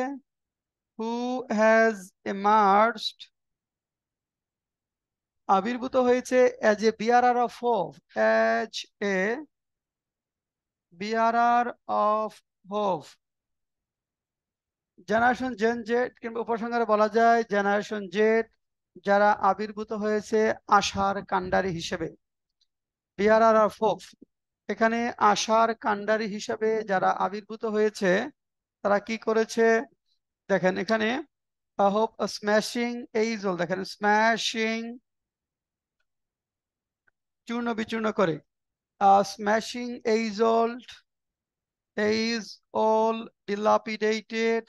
S1: হু হ্যাজ এমার্জড, আবির্ভূত হয়েছে as a bearer of hope, as a bearer of hope. Generation Gen Z কিংবা উপসংহারে বলা যায় জেনারেশন জেড যারা আবির্ভূত হয়েছে আশার কাণ্ডারি হিসেবে, বিয়ারার অফ হোপ, এখানে আশার কাণ্ডারি হিসেবে যারা আবির্ভূত হয়েছে তারা কি করেছে? দেখেন এখানে হোপ স্ম্যাশিং এইজল, দেখেন স্ম্যাশিং, চূর্ণ বিচূর্ণ করে, smashing age all dilapidated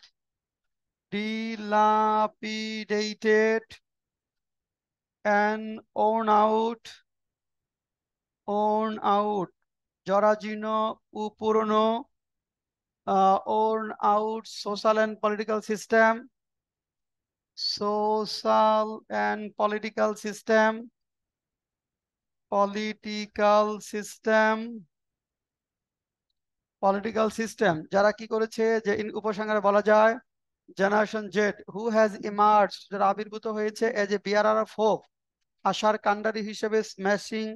S1: and worn out, জরাজীর্ণ ও পুরনো, worn out social and political system, যারা কি করেছে, যে উপসংহারে বলা যায় generation Z who has emerge, যারা আবির্ভূত হয়েছে as a bearer of hope, আশার কাণ্ডারি হিসেবে, smashing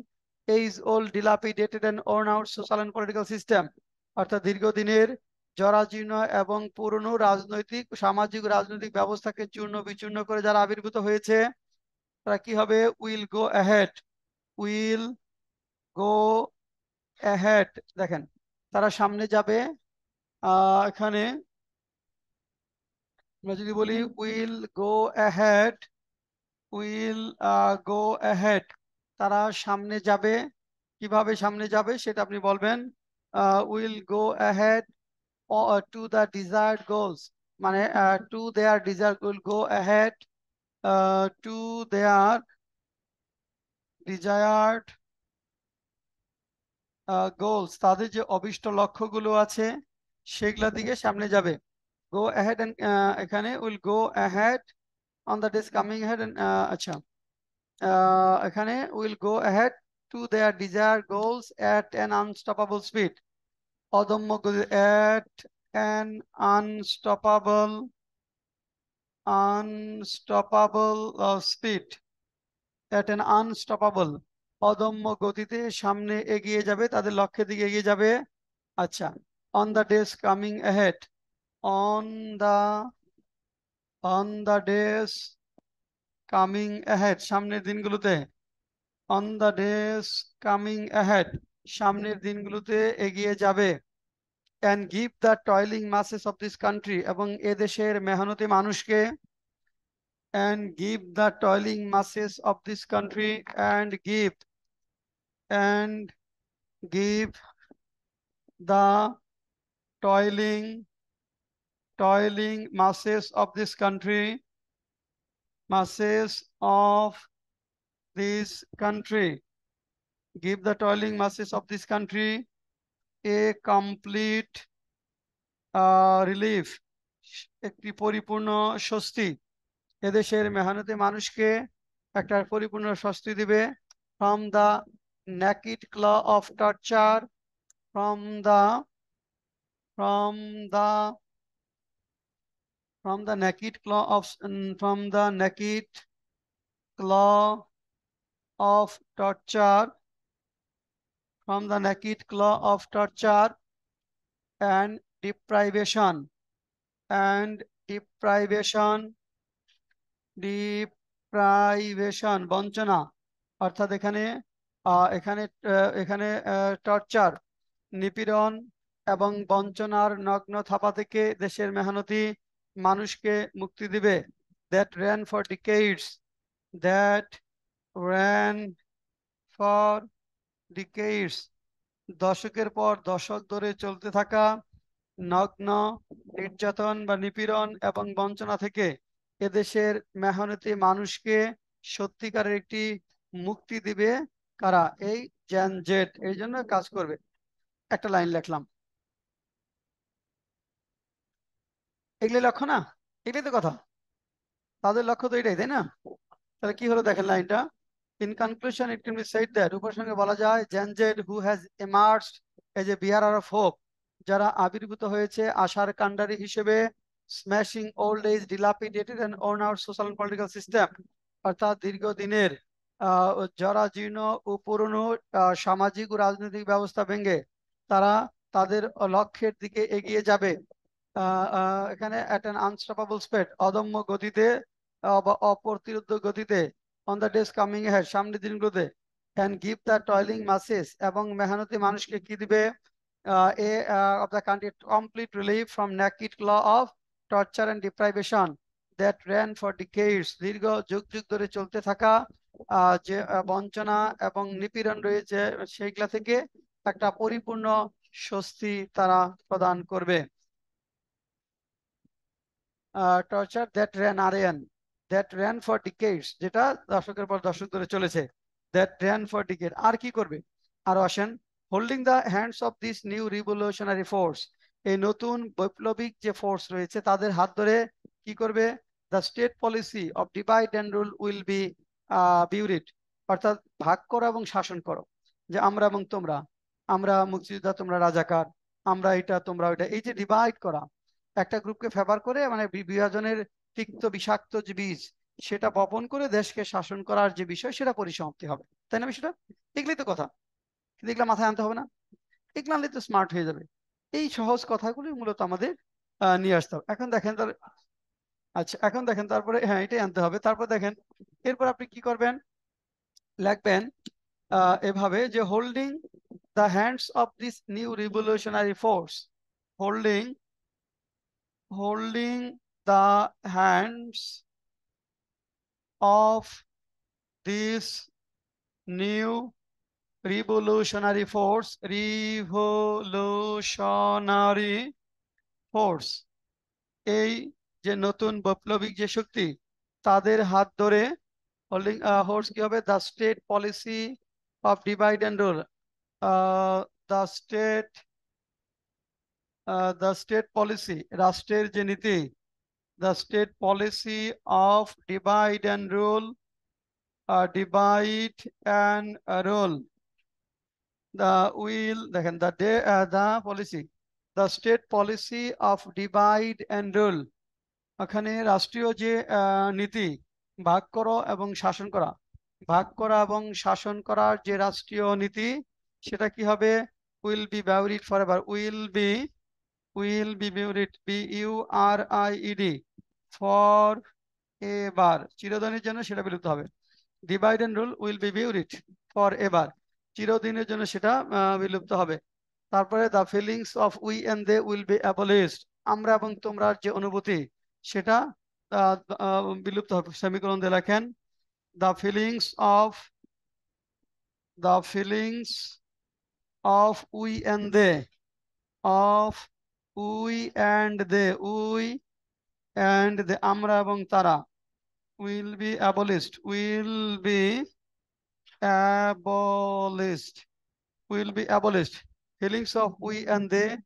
S1: age old dilapidated and worn out social and political system, অর্থাৎ দীর্ঘদিনের জরাজীর্ণ এবং পুরনো রাজনৈতিক, সামাজিক, রাজনৈতিক ব্যবস্থাকে চূর্ণ বিচূর্ণ করে যারা আবির্ভূত হয়েছে তারা কি হবে? Will go ahead, will go ahead, দেখেন তারা সামনে যাবে। এখানে আমরা যদি বলি will go ahead, will go ahead, তারা সামনে যাবে। কিভাবে সামনে যাবে সেটা আপনি বলবেন, will go ahead to the desired goals, মানে to their desire, will go ahead to their desired goals, তাদের যে অভিষ্ট লক্ষ্যগুলো আছে সেগুলোর দিকে সামনে যাবে। গো অ্যাহেড এন্ড, এখানে will go ahead on the days coming ahead, আচ্ছা, এখানে will go ahead to their desire goals at an unstoppable speed, অদম্য গতি, at an unstoppable unstoppable speed, at an unstoppable, অদম্য গতিতে সামনে এগিয়ে যাবে, তাদের লক্ষ্যের দিকে এগিয়ে যাবে। আচ্ছা, on the days coming ahead, on the days coming ahead সামনের দিনগুলোতে, on the days coming ahead সামনের দিনগুলোতে এগিয়ে যাবে, and give the toiling masses of this country এবং এদেশের মেহনতি মানুষকে, and give the toiling masses of this country and give the toiling masses of this country give the toiling masses of this country a complete relief একটি পরিপূর্ণ স্বস্তি, এদেশের মেহনতি মানুষকে একটা পরিপূর্ণ স্বস্তি দিবে, from the naked claw of torture, from the naked claw of torture, from the naked claw of torture and deprivation বঞ্চনা, অর্থাৎ এখানে টর্চার নিপীড়ন এবং বঞ্চনার নগ্ন থাপা থেকে দেশের মেহনতি মানুষকে মুক্তি দিবে, that ran for decades দশকের পর দশক ধরে চলতে থাকা নগ্ন নির্যাতন বা নিপীড়ন এবং বঞ্চনা থেকে এদেশের মেহনতি মানুষকে সত্যিকারের একটি মুক্তি দিবে কারা? এই জেন জেড এই জন্য কাজ করবে। একটা লাইন লিখলাম, এগুলি লক্ষ্য না, এটাই তো কথা, তাদের লক্ষ্য তো এটাই, তাই না? তাহলে কি হলো দেখেন লাইনটা, in conclusion it can be said that উপসংহারে বলা যায় gen Z who has emerged as a bearer of hope যারা আবির্ভূত হয়েছে আশার কাণ্ডারি হিসেবে, smashing old age dilapidated and worn out social and political system অর্থাৎ দীর্ঘদিনের জরাজীর্ণ ও পুরনো সামাজিক ও রাজনৈতিক ব্যবস্থা ভেঙে তারা তাদের লক্ষ্যের দিকে এগিয়ে যাবে, এখানে at an unstoppable speed অদম্য গতিতে বা অপ্রতিরোধ্য গতিতে, on the days coming ahead সামনের দিনগুলোতে, and give the toiling masses এবং মেহনতি মানুষকে কি দিবে, of the country complete relief from naked claw of torture and deprivation that ran for decades দীর্ঘ যুগ যুগ ধরে চলতে থাকা যে বঞ্চনা এবং নিপীড়ন রয়েছে সেইগুলা থেকে একটা পরিপূর্ণ স্বস্তি তারা প্রদান করবে। Torture that ran for decades যেটা দশকের পর দশক ধরে চলেছে, that ran for decades আর কি করবে, আর আসেন holding the hands of this new revolutionary force এই নতুন বৈপ্লবিক যে ফোর্স রয়েছে তাদের হাত ধরে কি করবে, the state policy of divide and rule will be buried অর্থাৎ ভাগ করো এবং শাসন করো, যে আমরা এবং তোমরা, আমরা মুক্তিযোদ্ধা তোমরা রাজাকার, আমরা এটা তোমরা ওইটা, এই যে ডিভাইড করা একটা গ্রুপকে ফেভার করে মানে বিভাজনের তিক্ত বিষাক্ত যে বীজ সেটা বপন করে দেশকে শাসন করার যে বিষয় সেটা পরিসমাপ্তি হবে, তাই না? বিষয়টা এগুলোই তো কথা, কিন্তু এগুলো মাথায় আনতে হবে না, এগুলো আনলে তো স্মার্ট হয়ে যাবে। এই সহজ কথাগুলি মূলত আমাদের নিয়ে আসতে হবে। এখন দেখেন আচ্ছা এখন দেখেন তারপরে হ্যাঁ এটাই আনতে হবে। তারপর দেখেন এরপর আপনি কি করবেন, লিখবেন এভাবে যে holding the hands of this new revolutionary force, holding the hands of this new revolutionary force এই যে নতুন বৈপ্লবিক যে শক্তি তাদের হাত ধরে হোল্ডিং ফোর্স কি হবে, the state policy of divide and rule, the state policy রাষ্ট্রের যে নীতি, the state policy of divide and rule the policy, the state policy of divide and rule এখানে রাষ্ট্রীয় যে নীতি ভাগ করো এবং শাসন করা, ভাগ করা এবং শাসন করার যে রাষ্ট্রীয় নীতি সেটা কি হবে, will be buried forever, will be buried, BURIED for এবার, চিরদিনের জন্য সেটা বিলুপ্ত হবে। Divide and rule will be buried forever, চিরদিনের জন্য সেটা বিলুপ্ত হবে। তারপরে the feelings of we and they will be abolished, আমরা এবং তোমরার যে অনুভূতি সেটা বিলুপ্ত হবে। সেমিকোলন দিয়ে লেখেন the feelings of we and they, of we and they, we and they, আমরা এবং তারা, will be abolished, will be abolished, will be abolished. Feelings of we and they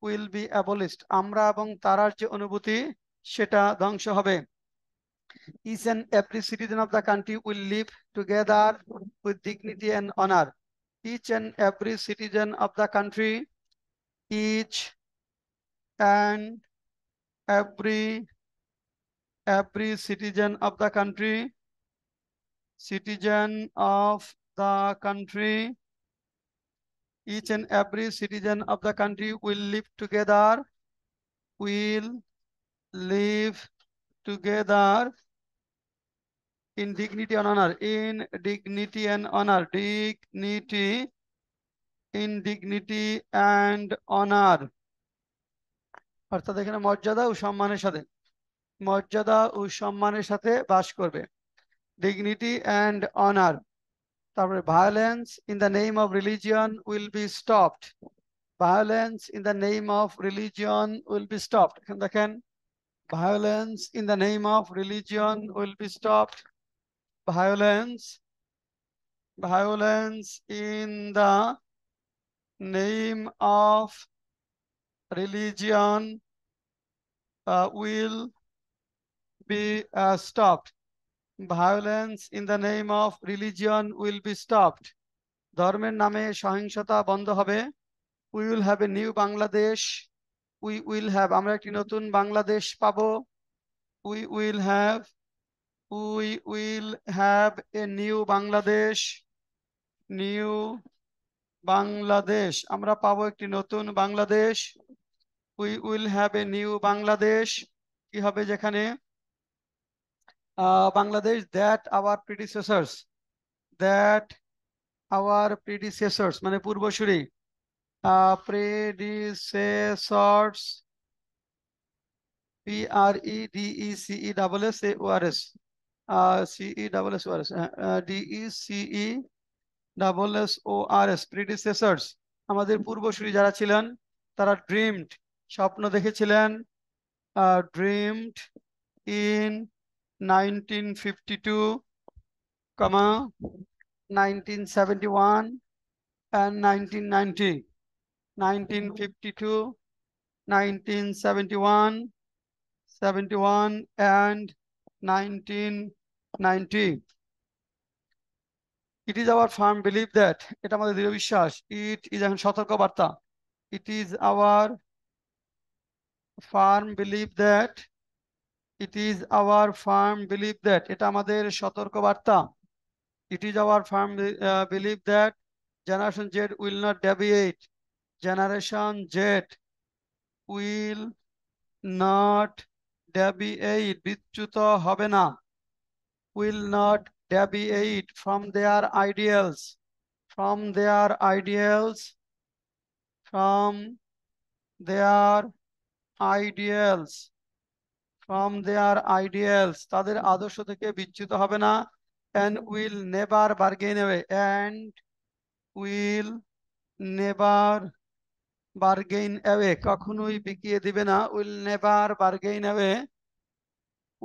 S1: will be abolished. আমরা এবং তারার যে অনুভূতি সেটা ধ্বংস হবে। Each and every citizen of the country will live together with dignity and honor. Each and every citizen of the country, each and every citizen of the country, citizen of the country, each and every citizen of the country will live together, will live together in dignity and honor, in dignity and honor, dignity, in dignity and honor, অর্থাৎ এখানে মর্যাদা ও সম্মানের সাথে, মর্যাদা ও সম্মানের সাথে বাস করবে, dignity and honor। তারপরে violence in the name of religion will be stopped, violence in the name of religion will be stopped। এখানে দেখেন violence in the name of religion will be stopped, violence in the name of religion will be stopped, violence in the name of religion will be stopped। ধর্মের নামে সহিংসতা বন্ধ হবে। we will have a new Bangladesh, we will have, আমরা একটি নতুন বাংলাদেশ পাবো। we will have a new Bangladesh, new Bangladesh, আমরা পাবো একটি নতুন Bangladesh. we will have a new Bangladesh, কি হবে যেখানে বাংলাদেশ that our predecessors মানে পূর্বসূরি, predecessors, PREDECESSORS, DECESSORS, predecessors, আমাদের পূর্বসূরি যারা ছিলেন তারা dreamed, স্বপ্ন দেখেছিলেন, dreamed in 1952, 1971 and 1990, 1952, 1971, 71 and 1990। It is our firm belief that, এটা আমাদের দৃঢ় বিশ্বাস, it is এখন সতর্কবার্তা, it is our firm belief that, it is our firm belief that, এটা আমাদের সতর্কবার্তা, it is our firm belief that generation Z will not deviate, generation Z will not deviate, বিচ্যুত হবে না, will not deviate from their ideals, from their ideals, from their ideals, from their ideals, তাদের আদর্শ থেকে বিচ্যুত হবে না, and will never bargain away, and will never bargain away, কখনোই বিকিয়ে দিবে না, will never bargain away,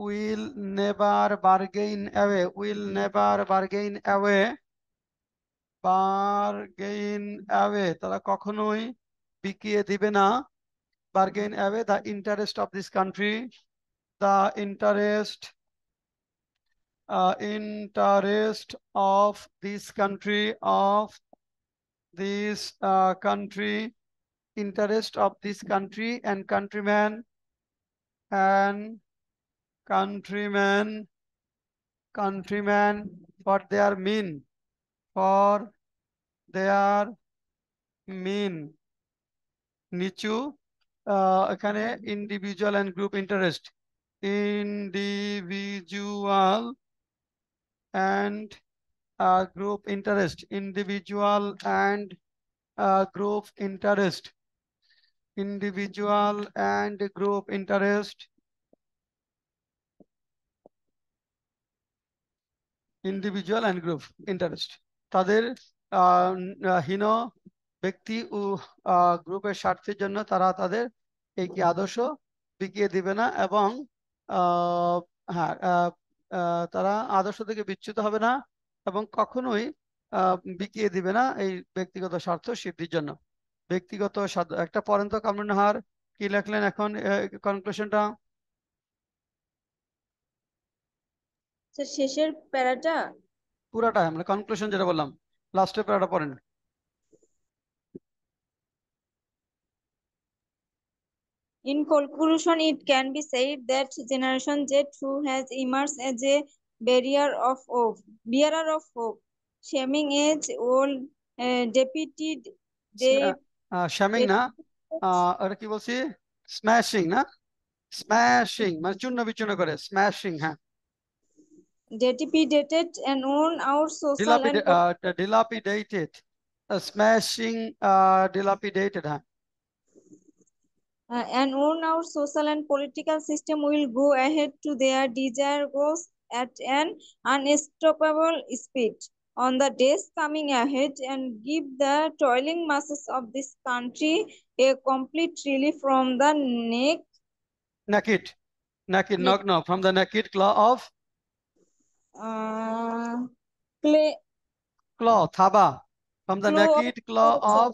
S1: will never bargain away, will never bargain away, bargain away, তারা কখনোই বিকিয়ে দিবে না, bargain away the interest of this country, the interest of this country, of this country, interest of this country and countrymen for their mean, for their mean, নিচু, এখানে individual and group interest, individual and group interest, individual and group interest, individual and group interest, individual and group interest, তাদের হীন ব্যক্তি ও গ্রুপের স্বার্থের জন্য তারা তাদের এই কি আদর্শ বিকিয়ে দিবে না, এবং হ্যাঁ তারা আদর্শ থেকে বিচ্যুত হবে না এবং কখনোই বিকিয়ে দিবে না এই ব্যক্তিগত স্বার্থ সিদ্ধির জন্য। ব্যক্তিগত স্বার্থ একটা পড়েন তো কামরুন্নাহার, কি লেখলেন এখন কনক্লুশনটা?
S2: শেষের প্যারাটা
S1: পুরাটা মানে কনক্লুশন যেটা বললাম, লাস্টের প্যারাটা পড়েন।
S2: In conclusion, it can be said that Generation Z, who has emerged as a bearer of hope, shaming age old deputed
S1: শ্যামিং না, ওটা কি বলছি, স্ম্যাশিং না, স্ম্যাশিং মানে চূর্ণ বিচূর্ণ করে, স্ম্যাশিং। হ্যাঁ,
S2: dilapidated and own our social and
S1: dilapidated, smashing, dilapidated. হ্যাঁ,
S2: and own our social and political system will go ahead to their desired goals at an unstoppable speed on the days coming ahead, and give the toiling masses of this country a complete relief from the
S1: naked, knock from the naked claw of থাবা, from the naked claw of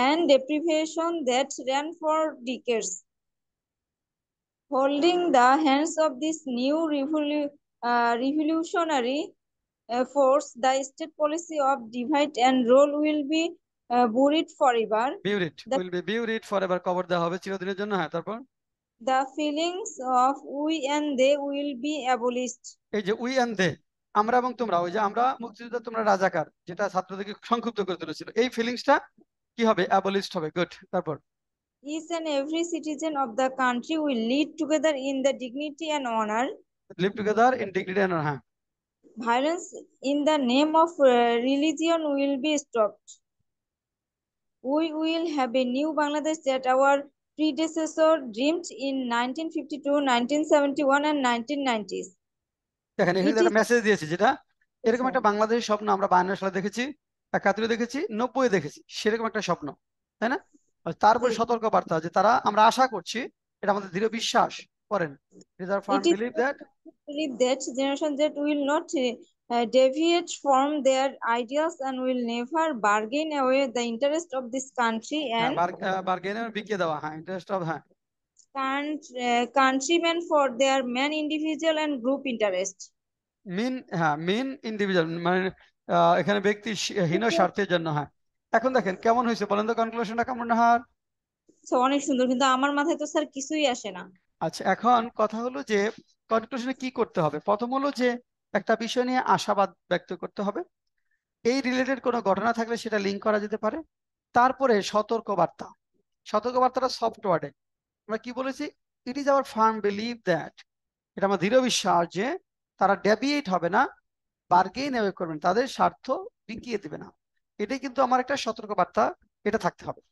S2: and deprivation that ran for decades. Holding the hands of this new revolutionary force, the state policy of divide and rule will be buried forever.
S1: Will be buried forever, কবর দেওয়া হবে চিরদিনের জন্য। হ্যাঁ, তারপর
S2: the feelings of we and they will be abolished.
S1: এই যে we and দে, আমরা এবং তোমরা, ওই যে আমরা মুক্তিযোদ্ধা তোমরা রাজাকার, যেটা ছাত্রদেরকে সংক্ষিপ্ত করে তুলেছিল, এই ফিলিংসটা কি হবে, অ্যাবলিশড হবে। গুড, তারপর
S2: each and every citizen of the country will live together in the dignity and honor.
S1: Live together in dignity and honor. হ্যাঁ,
S2: violence in the name of religion will be stopped. We will have a new Bangladesh that our predecessor dreamed in 1952, 1971 and 1990s.
S1: দেখেন এখানে একটা message দিয়েছে, যেটা এরকম একটা বাংলাদেশের স্বপ্ন আমরা 52 সালে দেখেছি, 71 দেখেছি, 90 দেখেছি, সেরকম একটা স্বপ্ন, তাই না? তারপরে সতর্ক বার্তা যে তারা, আমরা আশা করছি, এটা আমাদের দৃঢ় বিশ্বাস করেন,
S2: believe that Generation Z will not deviate from their ideals and will never bargain away the interest of this country and
S1: বিকিয়ে দেওয়া, হ্যাঁ, ইন্টারেস্ট অফ, হ্যাঁ,
S2: countrymen for their main individual and group interest.
S1: Main individual মানে এখানে ব্যক্তি হীন স্বার্থের জন্য। হ্যাঁ, এখন দেখেন কেমন হয়েছে বলেন তো কনক্লুশনটা কেমন? হার
S2: অনেক সুন্দর, কিন্তু আমার মাথায় তো স্যার কিছুই আসে না।
S1: আচ্ছা, এখন কথা হলো যে কনক্লুশনে কি করতে হবে। প্রথম হলো যে একটা বিষয় নিয়ে আশাবাদ ব্যক্ত করতে হবে, এই রিলেটেড কোনো ঘটনা থাকলে সেটা লিঙ্ক করা যেতে পারে। তারপরে সতর্কবার্তাটা সফটওয়্যারে আমরা কি বলেছি, it is our farm believe that, এটা আমার দৃঢ় বিশ্বাস যে তারা ডেভিয়েট হবে না, বার্গেইন অ্যাওয়ে করবেন, তাদের স্বার্থ বিকিয়ে দেবে না। এটাই কিন্তু আমার একটা সতর্কবার্তা, এটা থাকতে হবে,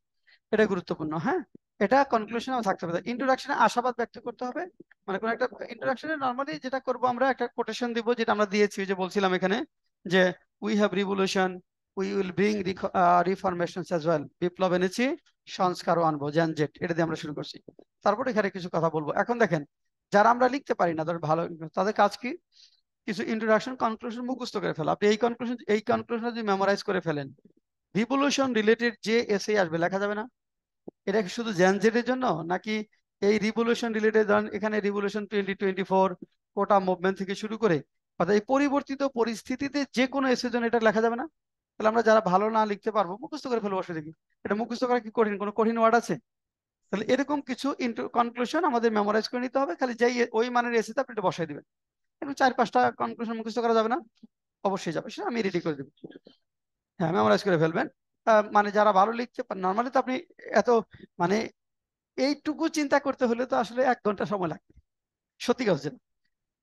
S1: এটা গুরুত্বপূর্ণ। হ্যাঁ, এটা কনক্লুশনে থাকতে হবে। ইন্ট্রোডাকশনে আশাবাদ ব্যক্ত করতে হবে, মানে কোন একটা ইন্ট্রোডাকশনে নরমালি যেটা করব আমরা একটা কোটেশন দিব, যেটা আমরা দিয়েছি, যে বলছিলাম এখানে যে we have revolution, we will bring reformations as well, বিপ্লব এনেছি, সংস্কারও আনবো, জেট, এটা দিয়ে আমরা শুরু করছি। তারপর এখানে কিছু কথা বলবো। এখন দেখেন, যারা আমরা লিখতে পারি না, ধর ভালো, তাদের কাজ কি, কিছু ইন্ট্রোডাকশন কনক্লুশন মুখস্থ করে ফেলা। আপনি এই কনক্লুশন যদি মেমোরাইজ করে ফেলেন, রিভলিউশন রিলেটেড যে এসে আসবে লেখা যাবে না। এটা কি শুধু জেনজেটের জন্য, নাকি এই রিভলিউশন রিলেটেড, ধরেন এখানে রিভলিউশন 2024 কোটা মুভমেন্ট থেকে শুরু করে, অর্থাৎ এই পরিবর্তিত পরিস্থিতিতে যে কোনো এসের জন্য এটা লেখা যাবে না? তাহলে আমরা যারা ভালো না লিখতে পারবো মুখস্থ করে ফেলবো, বসে দেখি। এটা মুখস্থ করা কি কঠিন? কোনো কঠিন ওয়ার্ড আছে? তাহলে এরকম কিছু কনক্লুশন আমাদের মেমোরাইজ করে নিতে হবে, খালি যাই ওই মানের এসেতে আপনি এটা বসাই দিবেন। একটু 4-5টা কনক্লুশন মুখস্থ করা যাবে না? অবশ্যই যাবে, সেটা আমি রেডি করে দেবো। হ্যাঁ, মেমোরাইজ করে ফেলবেন। মানে যারা ভালো লিখতে পারেন, নর্মালি তো আপনি এত মানে এইটুকু চিন্তা করতে হলে তো আসলে 1 ঘন্টা সময় লাগবে, সত্যি কথা।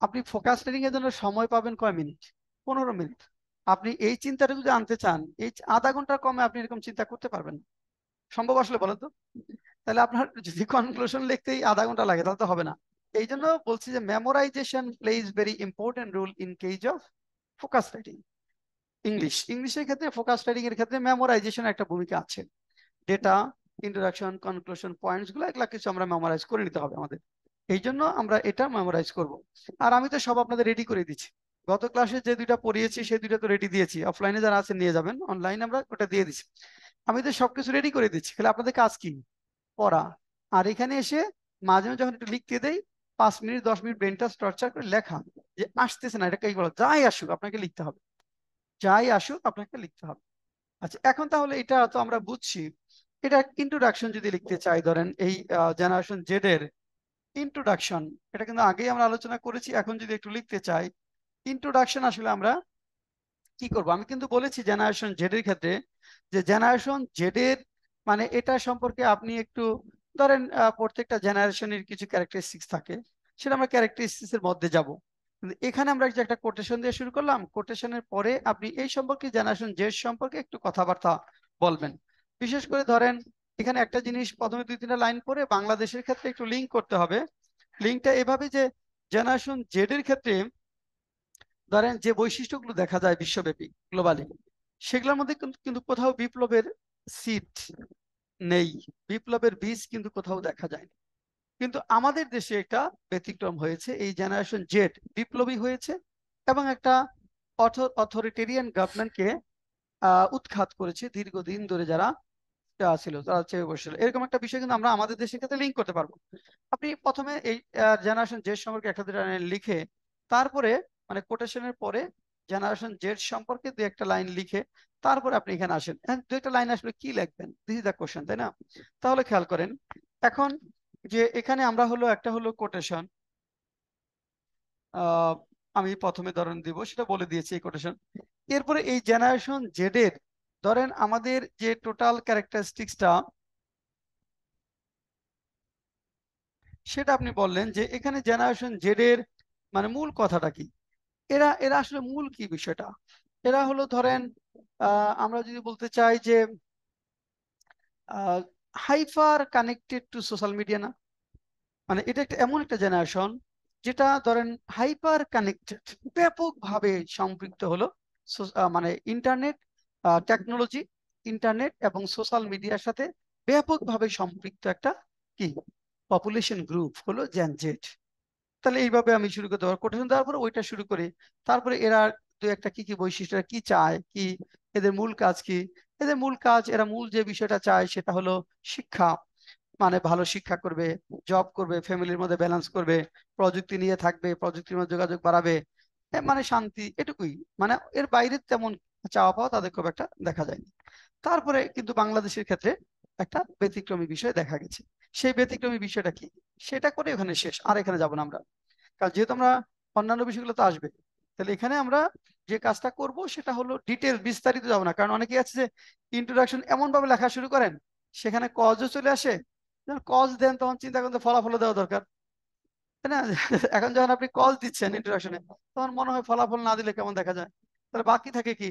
S1: আপনি ফোকাস ট্রেনিং এর জন্য সময় পাবেন কয় মিনিট? 15 মিনিট। আপনি এই চিন্তাটা যদি আনতে চান, এই আধা ঘন্টার কমে আপনি এরকম চিন্তা করতে পারবেন না। সম্ভব আসলে বলেন তো? তাহলে আপনার যদি কনক্লুশন লিখতেই আধা ঘন্টা লাগে তাহলে তো হবে না। এই জন্য বলছি যে memorization plays very important role in case of focus writing. ইংলিশের ক্ষেত্রে ফোকাস রাইটিং এর ক্ষেত্রে মেমোরাইজেশন একটা ভূমিকা আছে। ডেটা, ইন্ট্রোডাকশন, কনক্লুশন পয়েন্টস গুলো এগুলা কিছু আমরা মেমোরাইজ করে নিতে হবে আমাদের। এই জন্য আমরা এটা মেমোরাইজ করব। আর আমি তো সব আপনাদের রেডি করে দিচ্ছি। গত ক্লাসে যে দুইটা পড়িয়েছি সেই দুইটা তো রেডি দিয়েছি, অফলাইনে যারা আছেন নিয়ে যাবেন, অনলাইনে আমরা ওটা দিয়ে দিচ্ছি। আমি তো সবকিছু রেডি করে দিচ্ছি, খালি আপনাদের কাজ কি? পড়া। আর এখানে এসে মাঝে মাঝে যখন একটু লিখতে দেই, 5 মিনিট 10 মিনিট ব্রেনটা টর্চার করে লেখা, যে আসতেছে না এটাকে বলো, যাই আসুক আপনাকে লিখতে হবে, যাই আসুক আপনাকে লিখতে হবে। আচ্ছা, এখন তাহলে এটা তো আমরা বুঝছি। এটা ইন্ট্রোডাকশন যদি লিখতে চাই, ধরেন এই জেনারেশন জেড এর ইন্ট্রোডাকশন, এটা কিন্তু আগেই আমরা আলোচনা করেছি। এখন যদি একটু লিখতে চাই ইন্ট্রোডাকশন, আসলে আমরা কি করব? আমি কিন্তু বলেছি জেনারেশন জেড এর ক্ষেত্রে যে জেনারেশন জেড এর মানে এটা সম্পর্কে আপনি একটু ধরেন প্রত্যেকটা জেনারেশনের কিছু ক্যারেক্টারিস্টিক্স থাকে, সেটা আমরা ক্যারেক্টারিস্টিক্স এর মধ্যে যাব। কিন্তু এখানে আমরা যে একটা কোটেশন দিয়ে শুরু করলাম, কোটেশনের পরে আপনি এই সম্পর্কে জেনারেশন জেড সম্পর্কে একটু কথাবার্তা বলবেন। বিশেষ করে ধরেন এখানে একটা জিনিস প্রথমে 2-3টা লাইন পরে বাংলাদেশের ক্ষেত্রে একটু লিঙ্ক করতে হবে। লিঙ্কটা এভাবে যে জেনারেশন জেড এর ক্ষেত্রে ধরেন যে বৈশিষ্ট্যগুলো দেখা যায় বিশ্বব্যাপী গ্লোবালি, সেগুলোর মধ্যে কিন্তু কিন্তু কোথাও বিপ্লবের সিড নেই, বিপ্লবের বীজ কিন্তু কোথাও দেখা যায় না। কিন্তু আমাদের দেশে একটা ব্যতিক্রম হয়েছে, এই জেনারেশন জেড বিপ্লবী হয়েছে এবং একটা অথরিটেরিয়ান গভর্নমেন্টকে উৎখাত করেছে দীর্ঘদিন ধরে যারা ছিল, তারা চেয়ে বসছিল। এরকম একটা বিষয় কিন্তু আমরা আমাদের দেশের ক্ষেত্রে লিঙ্ক করতে পারবো। আপনি প্রথমে এই জেনারেশন জেড সম্পর্কে একটা দুটা লাইন লিখে, তারপরে মানে কোটেশনের পরে জেনারেশন জেড সম্পর্কে 2-1টা লাইন লিখে তারপরে আপনি এখানে আসেন। 2-1টা লাইন আসলে কি লিখবেন, দিস ইজ দ্য কোশ্চেন, তাই না? তাহলে খেয়াল করেন এখন যে এখানে আমরা হলো একটা হলো কোটেশন, আমি প্রথমে ধরেন দিব, সেটা বলে দিয়েছি এই কোটেশন। এরপরে এই জেনারেশন জেড এর ধরেন আমাদের যে টোটাল ক্যারেক্টারিস্টিক্সটা, সেটা আপনি বললেন যে এখানে জেনারেশন জেড এর মানে মূল কথাটা কি, এরা এরা আসলে মূল কি বিষয়টা। এরা হলো ধরেন আমরা যদি বলতে চাই যে hyper connected to social media, না মানে এটা একটা এমন একটা জেনারেশন যেটা ধরেন হাইপার কানেক্টেড, ব্যাপকভাবে সম্পৃক্ত হলো মানে ইন্টারনেট টেকনোলজি, ইন্টারনেট এবং সোশ্যাল মিডিয়ার সাথে ব্যাপকভাবে সম্পৃক্ত একটা কি পপুলেশন গ্রুপ হলো জেন জেড। তাহলে এইভাবে আমি শুরু করতে পারবো, কোটেশন দেওয়ার পরে ওইটা শুরু করি। তারপরে এরা 2-1টা কি কি বৈশিষ্ট্য, এরা কি চায়, কি এদের মূল কাজ কি। এদের মূল কাজ, এরা মূল যে বিষয়টা চায় সেটা হলো শিক্ষা, মানে ভালো শিক্ষা করবে, জব করবে, ফ্যামিলির মধ্যে ব্যালেন্স করবে, প্রযুক্তি নিয়ে থাকবে, প্রযুক্তির মধ্যে যোগাযোগ বাড়াবে, মানে শান্তি, এটুকুই। মানে এর বাইরে তেমন চাওয়া পাওয়া তাদের খুব একটা দেখা যায়নি। তারপরে কিন্তু বাংলাদেশের ক্ষেত্রে একটা ব্যতিক্রমী বিষয় দেখা গেছে। সেই ব্যতিক্রমী বিষয়টা কি, সেটা করে ওখানে শেষ, আর এখানে যাব না আমরা, কারণ যেহেতু আমরা অন্যান্য বিষয়গুলো তো আসবে। তাহলে এখানে আমরা যে কাজটা করব সেটা হলো ডিটেল বিস্তারিত যাব না, কারণ অনেকেই আছে যে ইন্ট্রোডাকশন এমন ভাবে লেখা শুরু করেন সেখানে কজও চলে আসে, যখন কজ দেন তখন চিন্তা করতে ফলাফল দেওয়া দরকার, তাই না? এখন যখন আপনি কজ দিচ্ছেন ইন্ট্রোডাকশনে, তখন মনে হয় ফলাফল না দিলে কেমন দেখা যায়। তাহলে বাকি থাকে কি,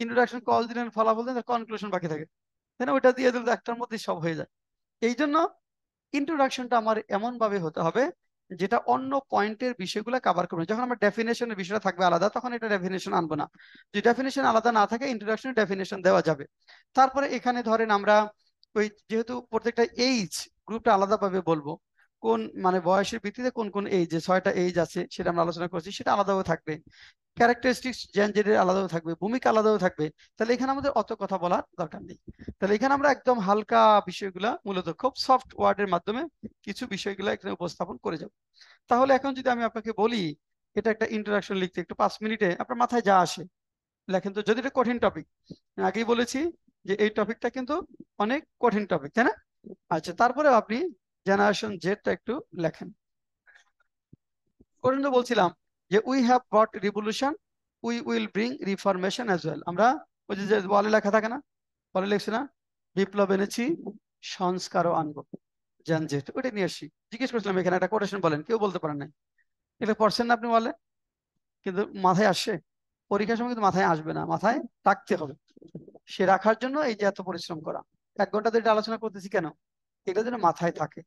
S1: ইন্ট্রোডাকশন কজ দিলেন, ফলাফল দেন, কনক্লুশন বাকি থাকে, তাই না? ওইটা দিয়ে দিলে তো একটার মধ্যেই সব হয়ে যায়। এই জন্য ইন্ট্রোডাকশনটা আমার এমন ভাবে হতে হবে যেটা অন্য পয়েন্টের বিষয়গুলো কভার করবে। যখন আমার ডেফিনেশনের বিষয়টা থাকবে আলাদা, তখন এটা ডেফিনেশন আনবো না। যদি ডেফিনেশন আলাদা না থাকে, ইন্ট্রোডাকশনে ডেফিনেশন দেওয়া যাবে। তারপরে এখানে ধরেন আমরা ওই যেহেতু প্রত্যেকটা এইজ গ্রুপটা আলাদাভাবে বলবো, কোন মানে বয়সের ভিত্তিতে কোন কোন এইজ, যে 6টা এইজ আছে সেটা আমরা আলোচনা করছি, সেটা আলাদাভাবে থাকবে। ক্যারেক্টারিস্টিক্স জেন্ডারের আলাদাও থাকবে, ভূমিকা আলাদাও থাকবে। তাহলে এখানে আমাদের অত কথা বলার দরকার নেই। তাহলে এখানে আমরা একদম হালকা বিষয়গুলা মূলত খুব সফট ওয়ার্ডের মাধ্যমে কিছু বিষয়গুলো এখানে উপস্থাপন করে যাব। তাহলে এখন যদি আমি আপনাকে বলি এটা একটা ইন্ট্রোডাকশন লিখতে একটু 5 মিনিটে আপনার মাথায় যা আসে লেখেন তো, যদি এটা কঠিন টপিক, আগেই বলেছি যে এই টপিকটা কিন্তু অনেক কঠিন টপিক, তাই না? আচ্ছা, তারপরে আপনি জেনারেশন জেডটা একটু লেখেন। কঠিন তো বলছিলাম যে we have brought revolution, we will bring reformation as well. আমরা ওই যে বলে লেখা থাকে না, বলে লিখছি না, বিপ্লব এনেছি সংস্কারও আনবো। জেনজেট ওইটা নিয়ে আসি। জিজ্ঞেস করছিলাম এখানে একটা কোটেশন বলেন, কেউ বলতে পারেন নাই। এটা পড়ছেন না আপনি বলেন, কিন্তু মাথায় আসে? পরীক্ষার সময় কিন্তু মাথায় আসবে না, মাথায় রাখতে হবে। সে রাখার জন্য এই যে এত পরিশ্রম করা। 1 ঘন্টা ধরে এটা আলোচনা করতেছি কেন? এটা যেন মাথায় থাকে।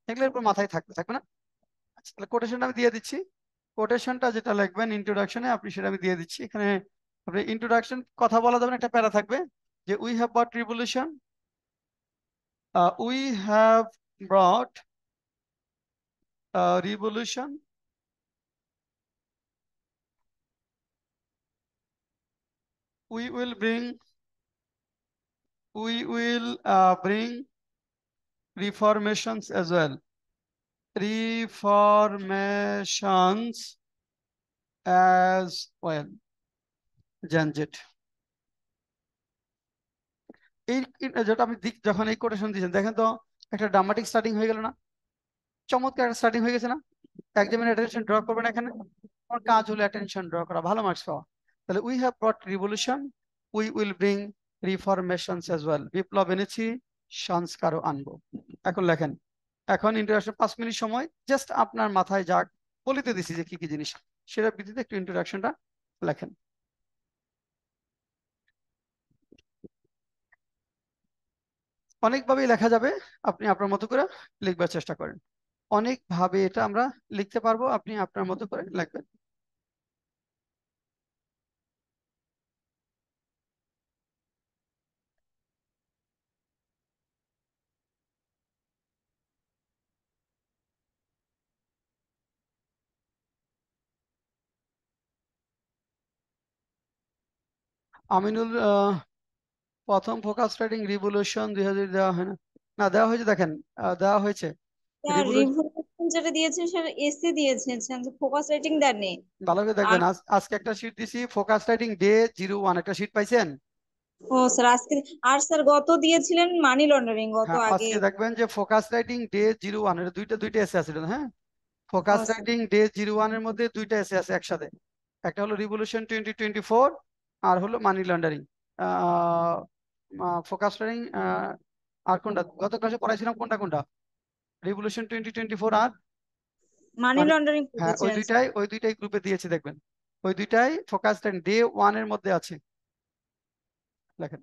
S1: এগুলোর উপর মাথায় থাকবে, থাকবে না? আচ্ছা, তাহলে কোটেশনটা আমি দিয়ে দিচ্ছি। কোটেশনটা যেটা লিখবেন ইন্ট্রোডাকশনে, আপনি সেটা আমি দিয়ে দিচ্ছি এখানে। আপনি ইন্ট্রোডাকশন কথা বলা যাবেন, একটা প্যারা থাকবে যে we have bought revolution, we have brought a revolution. We will bring, bring reformations as well. Reformations as well. Janjit. যেটা আপনি যখন এই কোটেশন দিয়েছেন, দেখেন তো একটা ড্রামাটিক স্টার্টিং হয়ে গেল না? চমৎকার একটা স্টার্টিং হয়ে গেছে না? একদমই অ্যাটেনশন ড্র করবেন এখানে। আমার কাজ হলো অ্যাটেনশন ড্র করা, ভালো মার্কস পাওয়া। তাহলে we have brought revolution, we will bring reformations as well. বিপ্লব এনেছি, সংস্কারও আনবো। এখন লেখেন। এখন ইন্ট্রোডাকশন 5 মিনিট সময়, জাস্ট আপনার মাথায় যাক বলিতে দিছি যে কি কি জিনিস, সেটার ভিত্তিতে একটু ইন্ট্রোডাকশনটা লেখেন। অনেকভাবেই লেখা যাবে, আপনি আপনার মতো করে লিখবার চেষ্টা করেন। অনেকভাবে এটা আমরা লিখতে পারবো, আপনি আপনার মতো করে লিখবেন। আমিনুল, প্রথম ফোকাস রাইটিং রিভলিউশন 2000 দেওয়া হয় না? না, দেওয়া হয়েছে, দেখেন দেওয়া হয়েছে রিভলিউশন।
S2: রিভলিউশন যেটা দিয়েছেন সেটা এসে দিয়েছেন, ফোকাস রাইটিং দেননি।
S1: ভালো করে
S2: আর
S1: দেখবেন, আজকে একটা শীট দিছি, ফোকাস রাইটিং ডে 01, একটা শীট পাইছেন?
S2: ও স্যার আজকে, আর স্যার গত দিয়েছিলেন মানি লন্ডারিং গত
S1: হ্যাঁ,
S2: আগে।
S1: আজকে দেখবেন যে ফোকাস রাইটিং ডে 01, এটা দুইটা দুইটা এসে আছে এটা, হ্যাঁ।
S2: ও
S1: ফোকাস
S2: স্যার,
S1: রাইটিং ডে 01 এর মধ্যে দুইটা এসে আছে একসাথে। একটা হলো রিভলিউশন 2024, আর হলো মানি লন্ডারিং। ফোকাস রাইটিং আর কোনটা গত ক্লাসে পড়াইছিলাম, কোনটা কোনটা? রিভলিউশন 2024 আর
S2: মানি
S1: মানে,
S2: লন্ডারিং
S1: হ্যাঁ ওই
S2: করেছেন।
S1: দুইটাই, ওই দুইটাই গ্রুপে দিয়েছি দেখবেন। ওই দুইটাই ফোকাস ডে 1 এর মধ্যে আছে। লেখেন।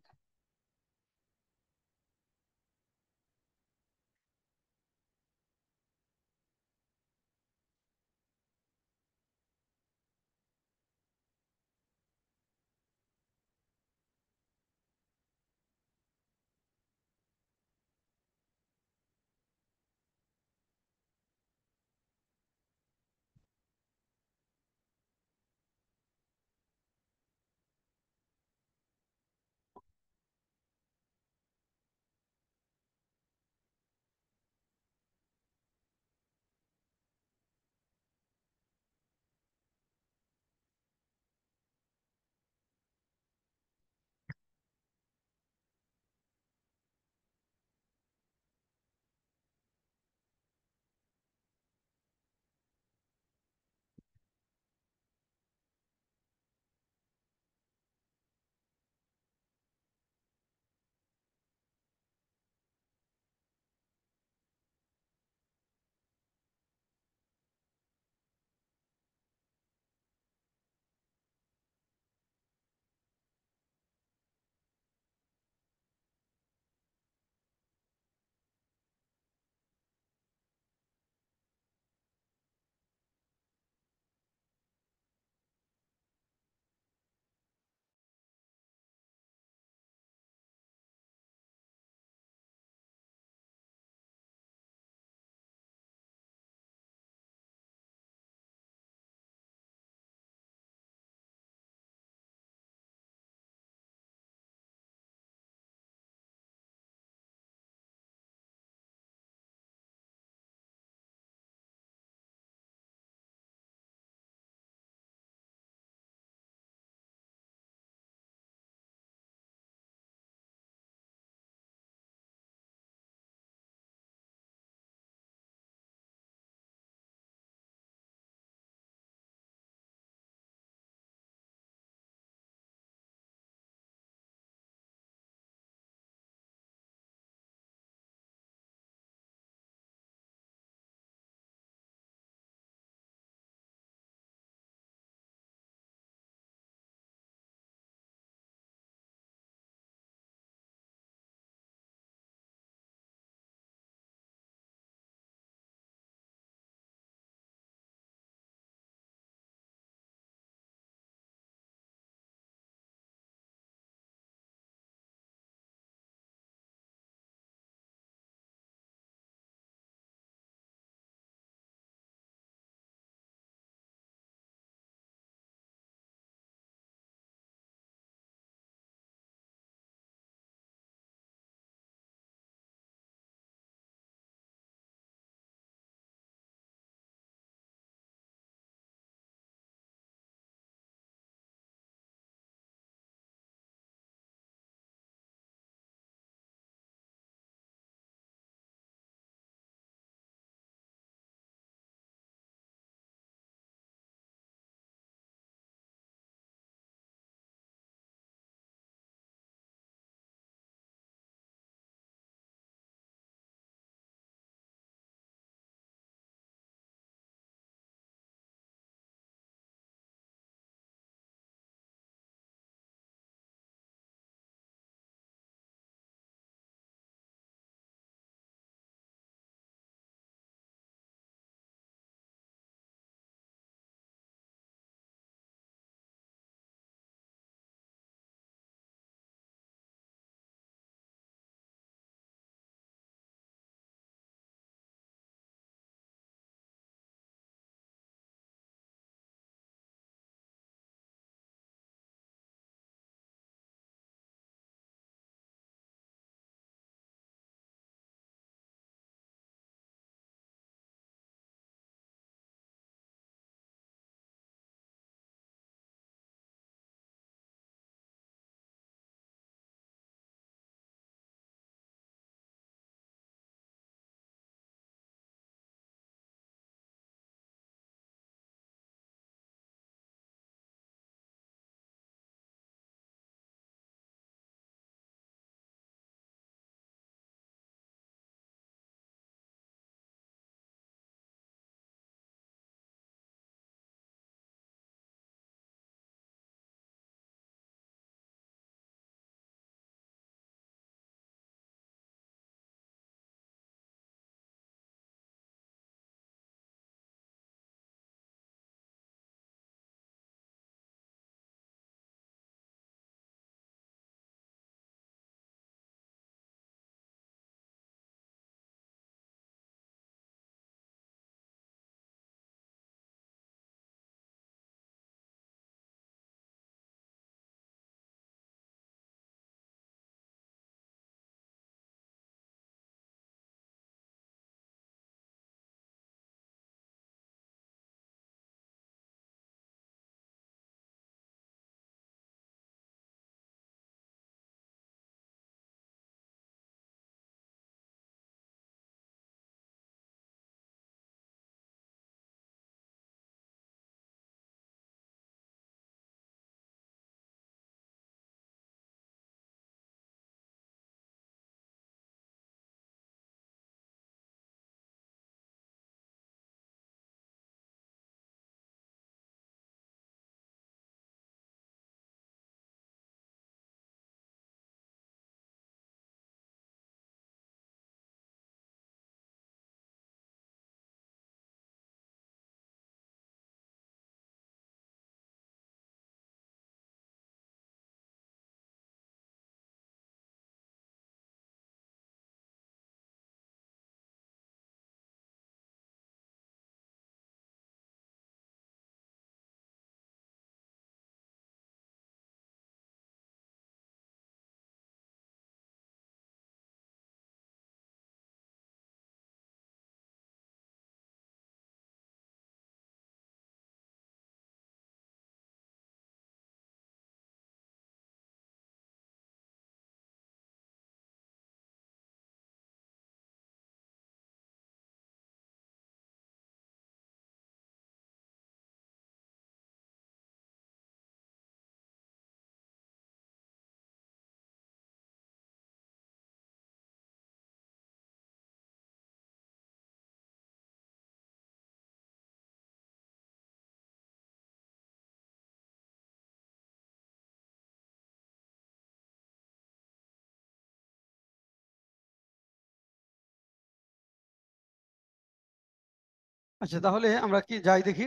S1: আচ্ছা, তাহলে আমরা কি যাই দেখি।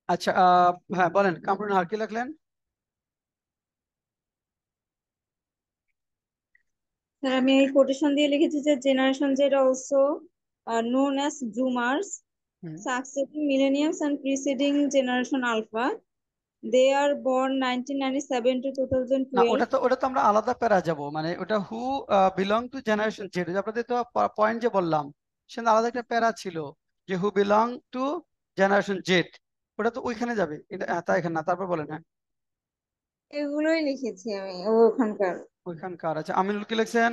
S1: আচ্ছা, হ্যাঁ বলেন কামরুন আর কি লিখলেন?
S2: স্যার আমি এই কোটেশন দিয়ে লিখেছি যে generation Z also known as Zoomers,
S1: hmm.
S2: succeeding millennials and preceding generation Alpha. They are born 1997 to
S1: না,
S2: 2012.
S1: ওটা তো আমরা আলাদা প্যারা যাব, মানে ওটা হু বিলং টু জেনারেশন জেড, আপনাদের তো পয়েন্ট যে বললাম সেখানে আলাদা একটা প্যারা ছিল যে হু বিলং টু জেনারেশন জেড, ওটা তো ওইখানে যাবে। এটা তা এখানে না, তারপর বলেন। হ্যাঁ,
S2: এগুলোই লিখেছি আমি ওখানকার।
S1: ওইখানকার। আচ্ছা, আমিনুল কি লিখছেন?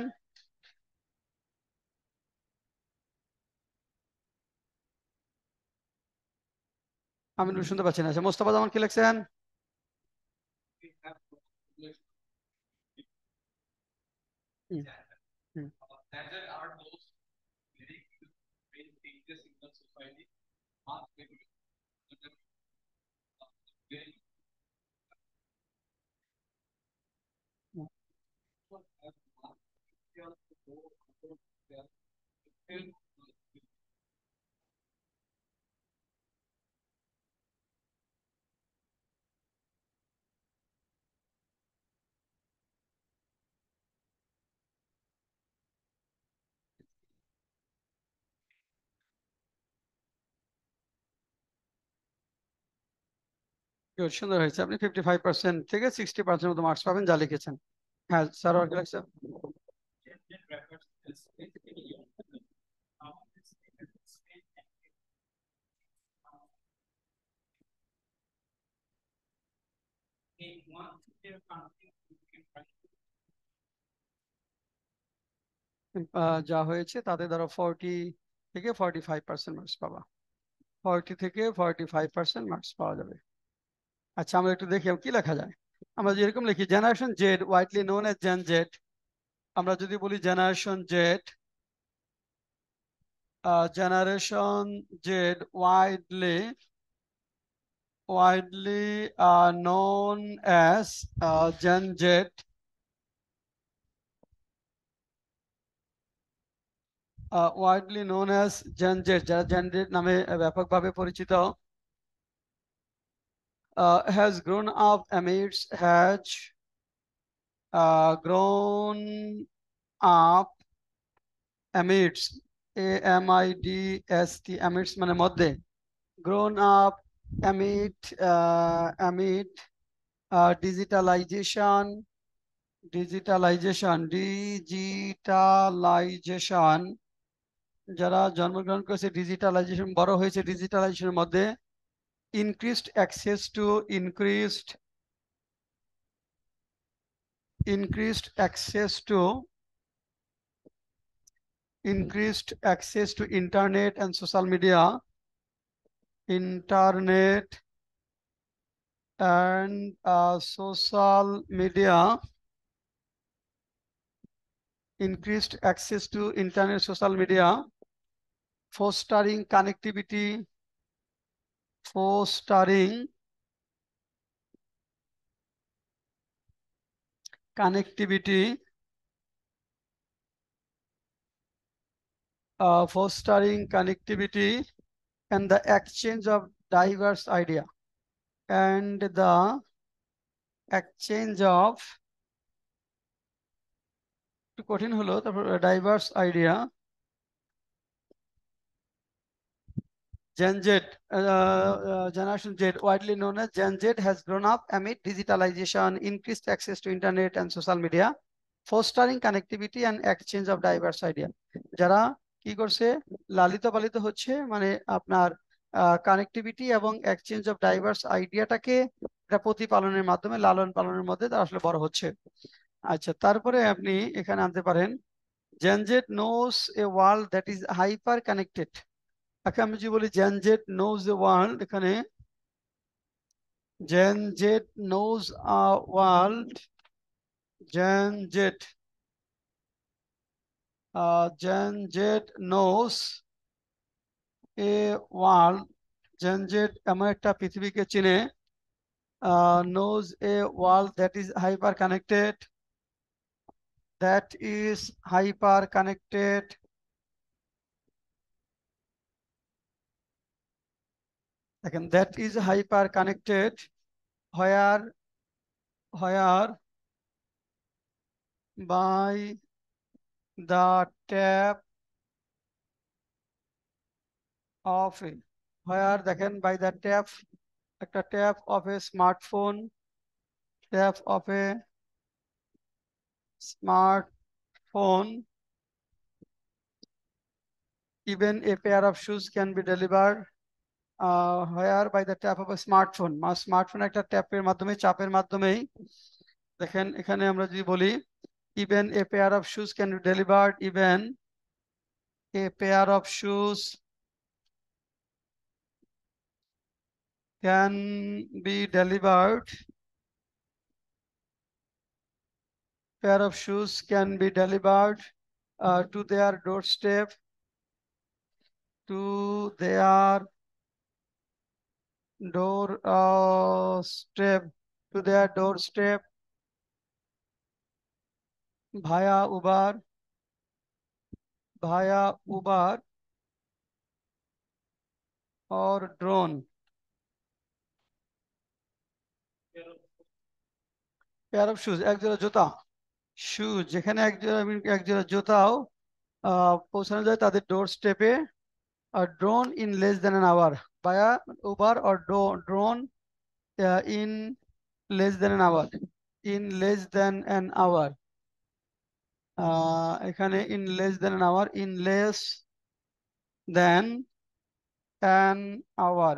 S1: আমিনুল শুনতে পাচ্ছেন? আচ্ছা, মোস্তফা জামান কি লিখছেন? হুম, হুম। Good, সুন্দর হয়েছে। আপনি 55% থেকে 60% মতো মার্কস পাবেন যা লিখেছেন। হ্যাঁ স্যার, আর কি লিখছেন? যা হয়েছে তাতে ধরো 40 থেকে 45% মার্কস পাবা। 40 থেকে 45% মার্কস পাওয়া যাবে। আচ্ছা, আমরা একটু দেখি কি লেখা যায়। আমরা যেরকম লিখি generation Z widely known as gen Z, আমরা যদি বলি generation Z, generation Z widely known as Gen Z, widely known as Gen Z, যারা Gen Z নামে ব্যাপকভাবে পরিচিত, has grown up amidst amidst মানে মধ্যে, grown up amid digitalization, যারা জন্মগ্রহণ করেছে ডিজিটালাইজেশন, বড় হয়েছে ডিজিটালাইজেশনের মধ্যে, increased access to internet and social media, increased access to internet social media, fostering connectivity and the exchange of diverse idea and the exchange of একটু কঠিন হলো, তারপর diverse idea. Gen Z, Generation Z, widely known as Gen Z, has grown up amid digitalization, increased access to internet and social media, fostering connectivity and exchange of diverse idea. যারা কি করছে, লালিত পালিত হচ্ছে, মানে আপনার কানেক্টিভিটি এবং exchange of diverse আইডিয়াটাকে এটা প্রতিপালনের মাধ্যমে, লালন পালনের মধ্যে তারা আসলে বড় হচ্ছে। আচ্ছা, তারপরে আপনি এখানে আনতে পারেন Gen Z knows a world that is hyper connected. আচ্ছা, আমি যদি বলি Gen Z knows the world, এখানে Gen Z knows a world, Gen Z knows a world, Gen Z এমন একটা পৃথিবীকে চিনে, knows a world that is hyper connected, দেখেন that is hyper connected where by the tap of a where দেখেন by the tap একটা tap of a smartphone, tap of a smartphone, even a pair of shoes can be delivered where by the tap of a smartphone, smartphone একটা ট্যাপের মাধ্যমে চাপের মাধ্যমেই দেখেন এখানে আমরা যদি বলি even a pair of shoes can be delivered, even a pair of shoes can be delivered, pair of shoes can be delivered to their doorstep, to their doorstep, to their doorstep via Uber or drone. Pair of shoes, এক জোড়া জুতা, shoes যেখানে এক জোড়া জুতাও পৌঁছানো যায় তাদের door স্টেপে, drone in less than an hour via Uber or drone in less than an hour, in less than an hour, এখানে in less than an hour, in less than an hour,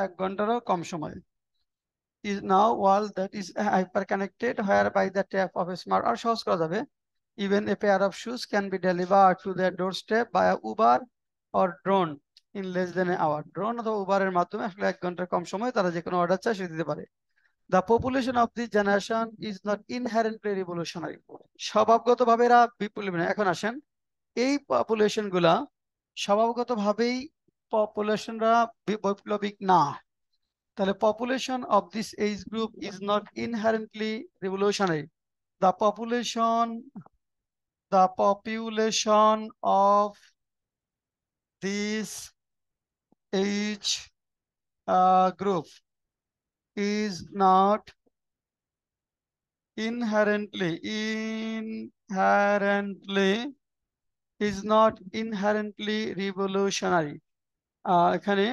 S1: এক ঘন্টারও কম সময়, is now world that is hyper connected whereby the tap of a smart, আর সহজ করা যাবে even a pair of shoes can be delivered to their doorstep by a Uber or drone in less than an hour. Drone অথবা উবারের মাধ্যমে আসলে এক ঘন্টার কম সময় তারা যে কোনো অর্ডার চায় সে দিতে পারে। The population of this generation is not inherently revolutionary. স্বভাবগতভাবে এরা বিপ্লবী না। এখন আসেন এই পপুলেশন গুলা স্বভাবগতভাবেই পপুলেশনরা বৈপ্লবিক না। তাহলে population of this age group is not inherently revolutionary. The population of this age group is not inherently revolutionary. এখানে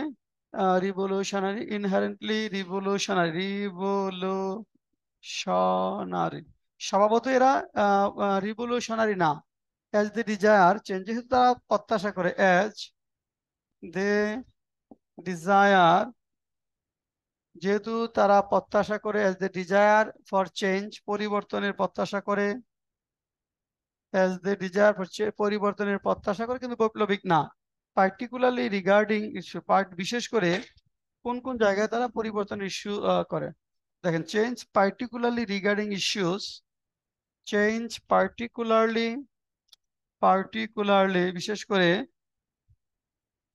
S1: revolutionary স্বভাবত এরা রিভলিউশনারি না। as they desire change, যেহেতু তারা প্রত্যাশা করে, as they desire যেহেতু তারা প্রত্যাশা করে, as they desire for change পরিবর্তনের প্রত্যাশা করে, as they desire for পরিবর্তনের প্রত্যাশা করে কিন্তু বৈপ্লবিক না। পার্টিকুলারলি রিগার্ডিং ইস্যু, বিশেষ করে কোন কোন জায়গায় তারা পরিবর্তন ইস্যু করে দেখেন change particularly regarding issues, change particularly বিশেষ করে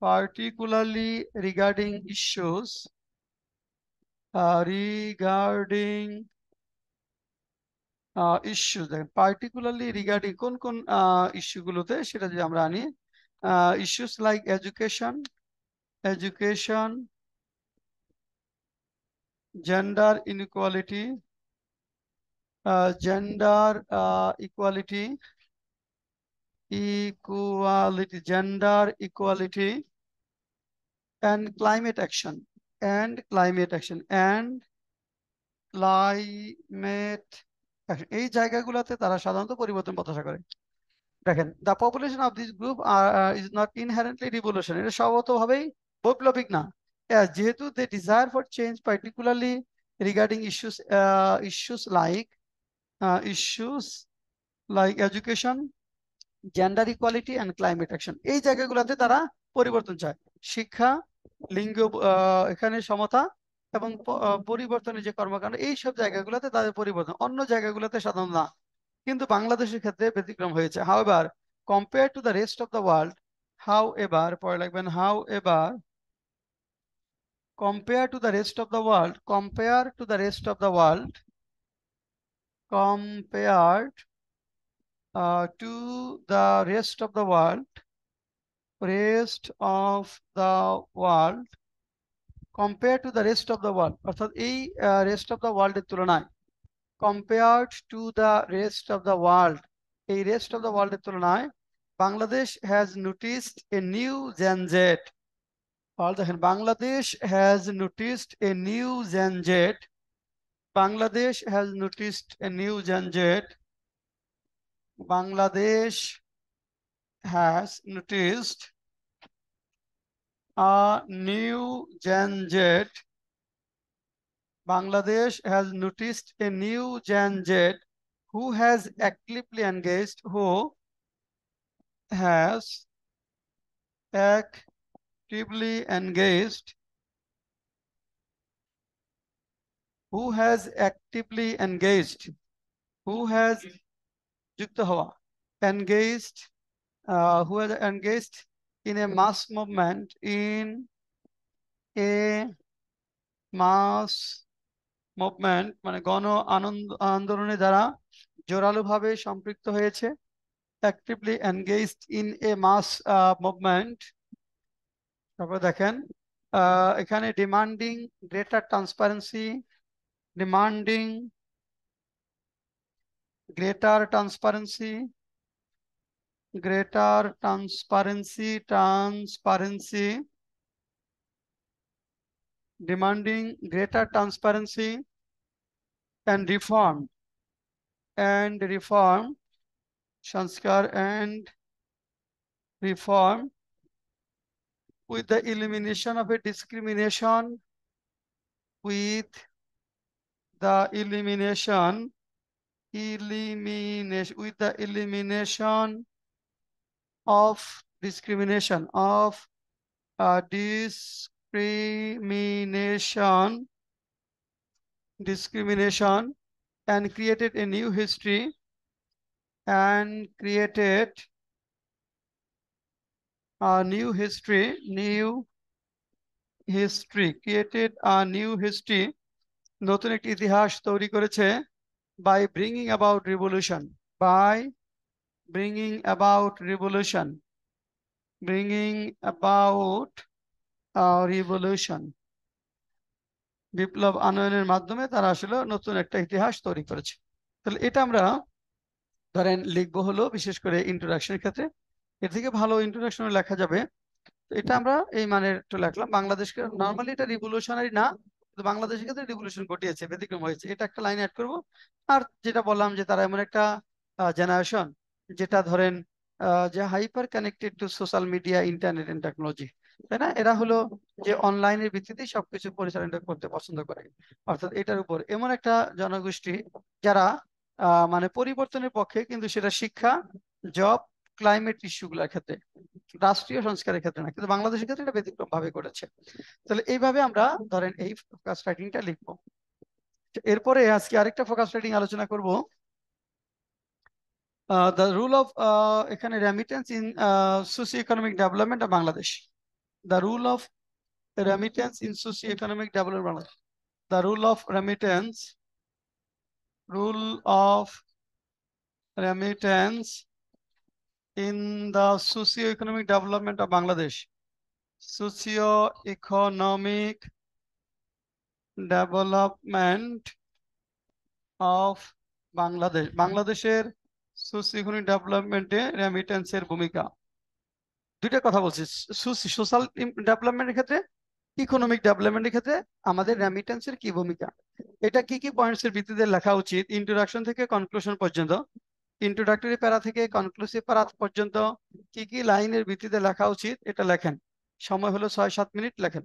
S1: particularly regarding issues, regarding issue দেখেন পার্টিকুলারলি রিগার্ডিং কোন কোন ইস্যুগুলোতে সেটা যদি আমরা আনি, issues like education, gender inequality, gender equality, gender equality, and climate action, এই জায়গাগুলোতে তারা সাধারণত পরিবর্তন প্রত্যাশা করে। দেখেন the population of this group is not inherently revolutionary, এটা স্বভাবতভাবেই বৈপ্লবিক না। যেহেতু they desire for change particularly regarding issues like education, gender equality and climate action, এই জায়গাগুলোতে তারা পরিবর্তন চায়। শিক্ষা, লিঙ্গ এখানে সমতা এবং পরিবর্তনের যে কর্মকাণ্ড, এই সব জায়গাগুলোতে তাদের পরিবর্তন, অন্য জায়গাগুলোতে সাধারণত না। কিন্তু বাংলাদেশের ক্ষেত্রে ব্যতিক্রম হয়েছে। however compared to the rest of the world, পরে লিখবেন compared to the rest of the world, compared to the rest of the world, compared to the rest of the world, compare to the rest of the world, অর্থাৎ এই rest of the ওয়ার্ল্ডের তুলনায়, compared to the rest of the world, এই rest of the ওয়ার্ল্ডের তুলনায় Bangladesh has noticed a new Gen Z. দেখেন, Bangladesh has noticed a new Gen Z, Bangladesh has noticed a new Gen Z, Bangladesh has noticed a new Gen-Z. Bangladesh has noticed a new Gen-Z who has actively engaged, has actively engaged, who has actively engaged, who has যুক্ত হওয়া, engaged, who has engaged in a mass movement, in a mass movement, মানে গণ আন্দোলনে যারা জোরালোভাবে সম্পৃক্ত হয়েছে, actively engaged in a mass movement. তারপর দেখেন এখানে demanding greater transparency, demanding greater transparency, greater transparency, transparency, demanding greater transparency and reform, সংস্কার and reform, with the elimination of a discrimination, with the elimination with the elimination of discrimination, of discrimination, and created a new history, and created a new history, created a new history, নতুন একটি ইতিহাস তৈরি করেছে, by bringing about revolution, by bringing about revolution, bringing about revolution, বিপ্লব আনয়নের মাধ্যমে তারা আসলে নতুন একটা ইতিহাস তৈরি করেছে। তাহলে এটা আমরা ধরেন লিখবো হলো বিশেষ করে ইন্ট্রোডাকশনের ক্ষেত্রে, এর থেকে ভালো ইন্ট্রোডাকশন লেখা যাবে। তো এটা আমরা এই মানের একটু লিখলাম। বাংলাদেশকে নর্মালি এটা রিভলিউশনারি না, কিন্তু বাংলাদেশের ক্ষেত্রে রিভলিউশন ঘটিয়েছে, ব্যতিক্রম হয়েছে, এটা একটা লাইন অ্যাড করব। আর যেটা বললাম যে তারা এমন একটা জেনারেশন যেটা ধরেন যে hyper connected to social media, internet and technology, তাই না? এরা হলো যে অনলাইনের ভিত্তিতেই সবকিছু পরিচালনা করতে পছন্দ করে, অর্থাৎ এটার উপর এমন একটা জনগোষ্ঠী যারা মানে পরিবর্তনের পক্ষে, কিন্তু সেটা শিক্ষা, জব, ক্লাইমেট ইস্যুগুলোর ক্ষেত্রে, রাষ্ট্রীয় সংস্কারের ক্ষেত্রে না। কিন্তু বাংলাদেশের ক্ষেত্রে এটা ব্যতিক্রম ভাবে করেছে। তাহলে এইভাবে আমরা ধরেন এই ফোকাস রাইটিংটা লিখবো। এরপরে আজকে আরেকটা ফোকাস রাইটিং আলোচনা করব, দ্য রুল অফ, এখানে remittance in socio economic development of Bangladesh, the rule of remittance in socio economic development Bangladesh, the rule of remittance, rule of remittance in the socio-economic development of Bangladesh, socio-economic development of Bangladesh, বাংলাদেশের socioeconomic ডেভেলপমেন্টে রেমিটেন্সের ভূমিকা। দুইটা কথা বলছি, social ডেভেলপমেন্টের ক্ষেত্রে, economic ডেভেলপমেন্টের ক্ষেত্রে আমাদের রেমিটেন্সের কি ভূমিকা, এটা কি কি পয়েন্টস এর ভিত্তিতে লেখা উচিত, ইন্ট্রোডাকশন থেকে কনক্লুশন পর্যন্ত, ইন্ট্রোডাক্টরি প্যারা থেকে কনক্লুসিভ প্যারা পর্যন্ত কি কি লাইনের ভিত্তিতে লেখা উচিত, এটা লেখেন। সময় হলো 6-7 মিনিট, লেখেন।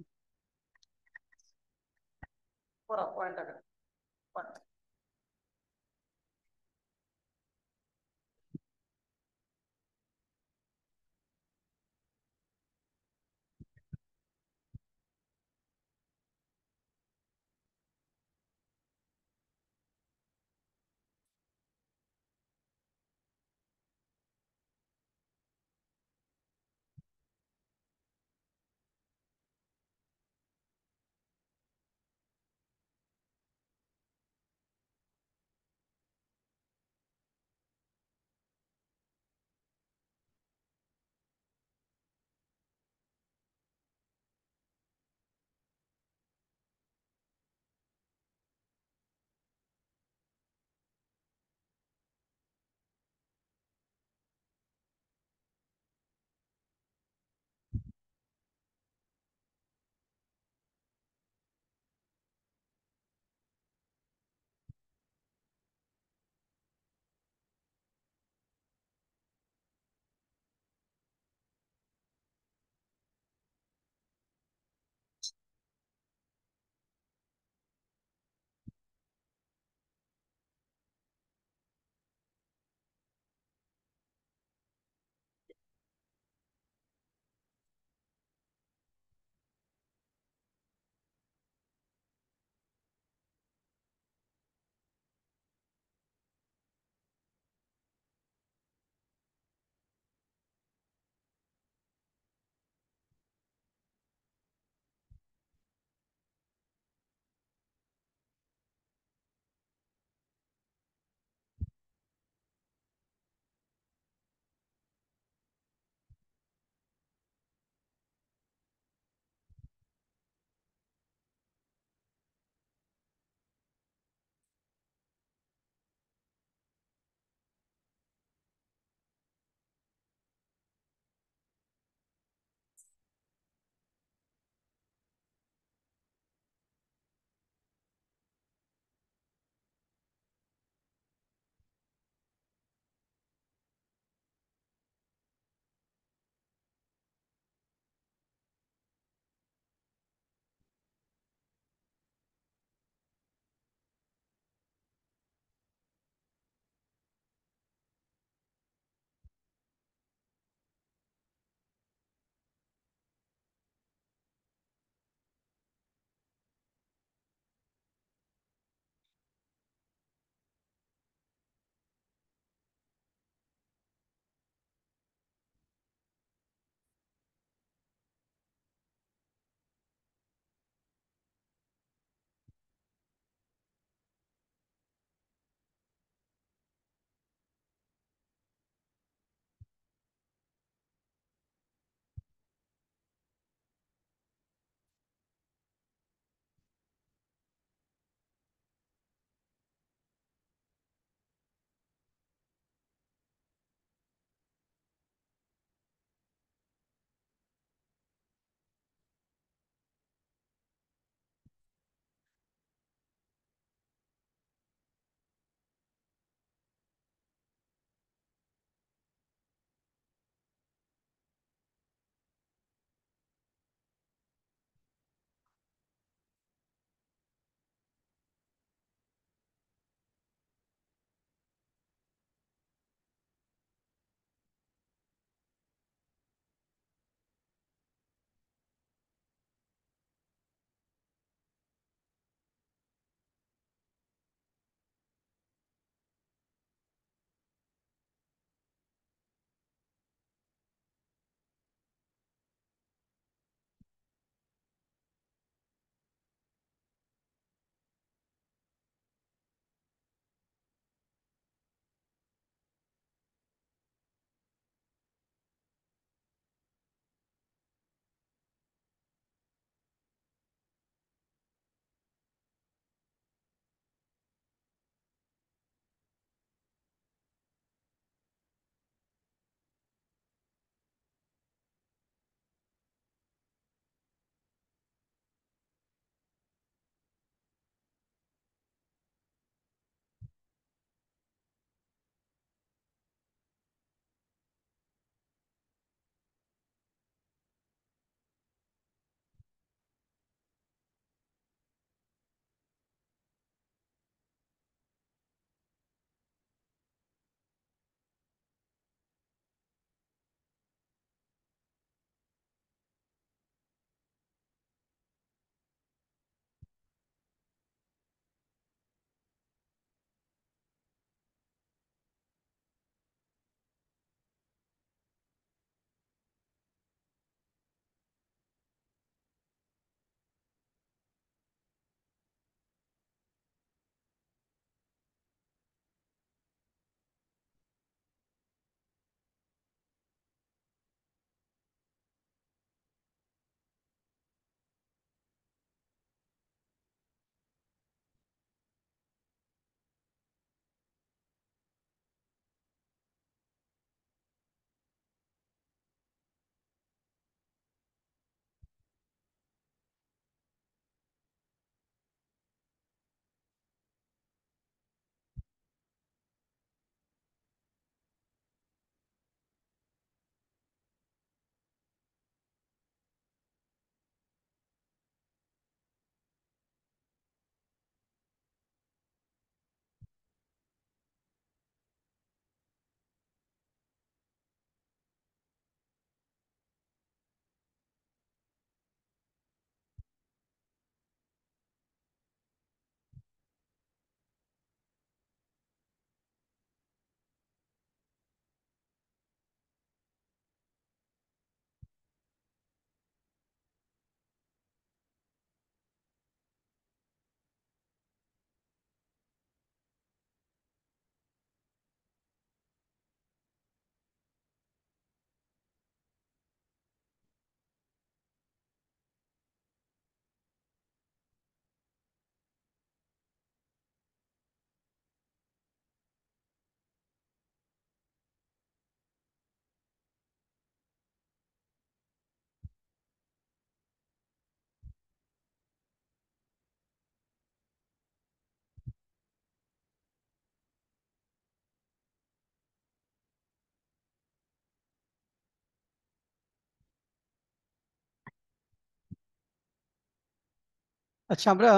S1: আচ্ছা, আমরা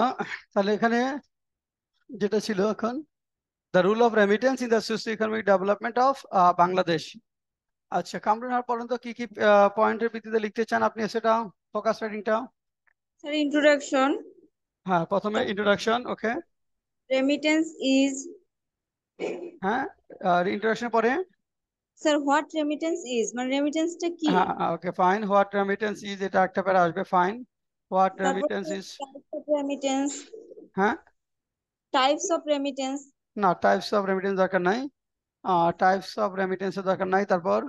S1: তাহলে এখানে যেটা ছিল এখন, the rule of remittance in the socio economic development of Bangladesh. আচ্ছা, কামরুন হওয়ার পর্যন্ত কি কি পয়েন্টের ভিত্তিতে লিখতে চান আপনি সেটা, ফোকাস রাইটিংটা?
S2: Sir, introduction.
S1: হ্যাঁ, প্রথমে ইন্ট্রোডাকশন, ওকে।
S2: Remittance is.
S1: হ্যাঁ, আর ইন্ট্রোডাকশন পরে?
S2: Sir, what remittance is? মানে remittance টা কি?
S1: হ্যাঁ, ওকে, ফাইন। হোয়াট রেমিটেন্স ইজ, এটা একটা প্যারা আসবে, ফাইন। হোয়াট
S2: তারপর
S1: remittance is.
S2: types of remittance.
S1: হ্যাঁ,
S2: Types of remittance.
S1: না, টাইপস অফ রেমিটেন্স দরকার নাই। টাইপস অফ রেমিটেন্সের দরকার নাই। তারপর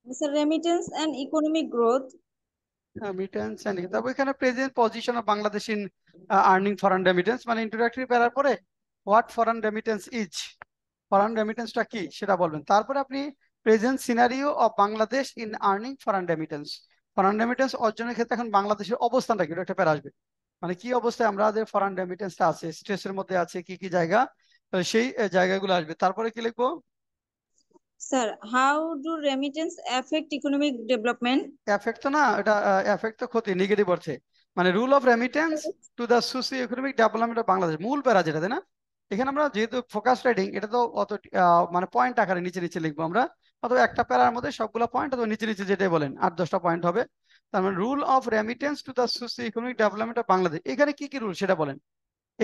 S2: Sir, remittance and economic growth.
S1: Remittance and, তারপর এখানে present position of Bangladesh in earning foreign remittance, মানে ইন্ট্রোডাক্টরি প্যারার পরে what foreign remittance is, foreign রেমিটেন্সটা কি সেটা বলবেন। তারপরে আপনি present scenario of Bangladesh in earning foreign remittance, foreign remittance অর্জনের ক্ষেত্রে এখন বাংলাদেশের অবস্থানটা কি, একটা প্যারা আসবে। মানে কি অবস্থায় আমাদের ফরেন রেমিটেন্সটা আছে, স্ট্রেসের মধ্যে আছে, কি কি জায়গা, সেই জায়গাগুলো আসবে। তারপরে কি লিখবো?
S2: Sir, how do remittance affect economic development?
S1: Effect তো না, এটা এফেক্ট তো ক্ষতি, নেগেটিভ অর্থে। মানে rule of remittance to the socio economic development of Bangladesh, মূল প্যারা যেটা, তাই না? এখানে আমরা যেহেতু ফোকাস রাইটিং, এটা তো অত মানে পয়েন্ট আকারে নিচে নিচে লিখবো আমরা, অথবা একটা প্যারার মধ্যে সবগুলো পয়েন্ট, অথবা নিচে নিচে যেটাই বলেন 8-10টা পয়েন্ট হবে। তার মানে rule of remittance to the socio economic development of Bangladesh, এখানে কি কি রুল সেটা বলেন।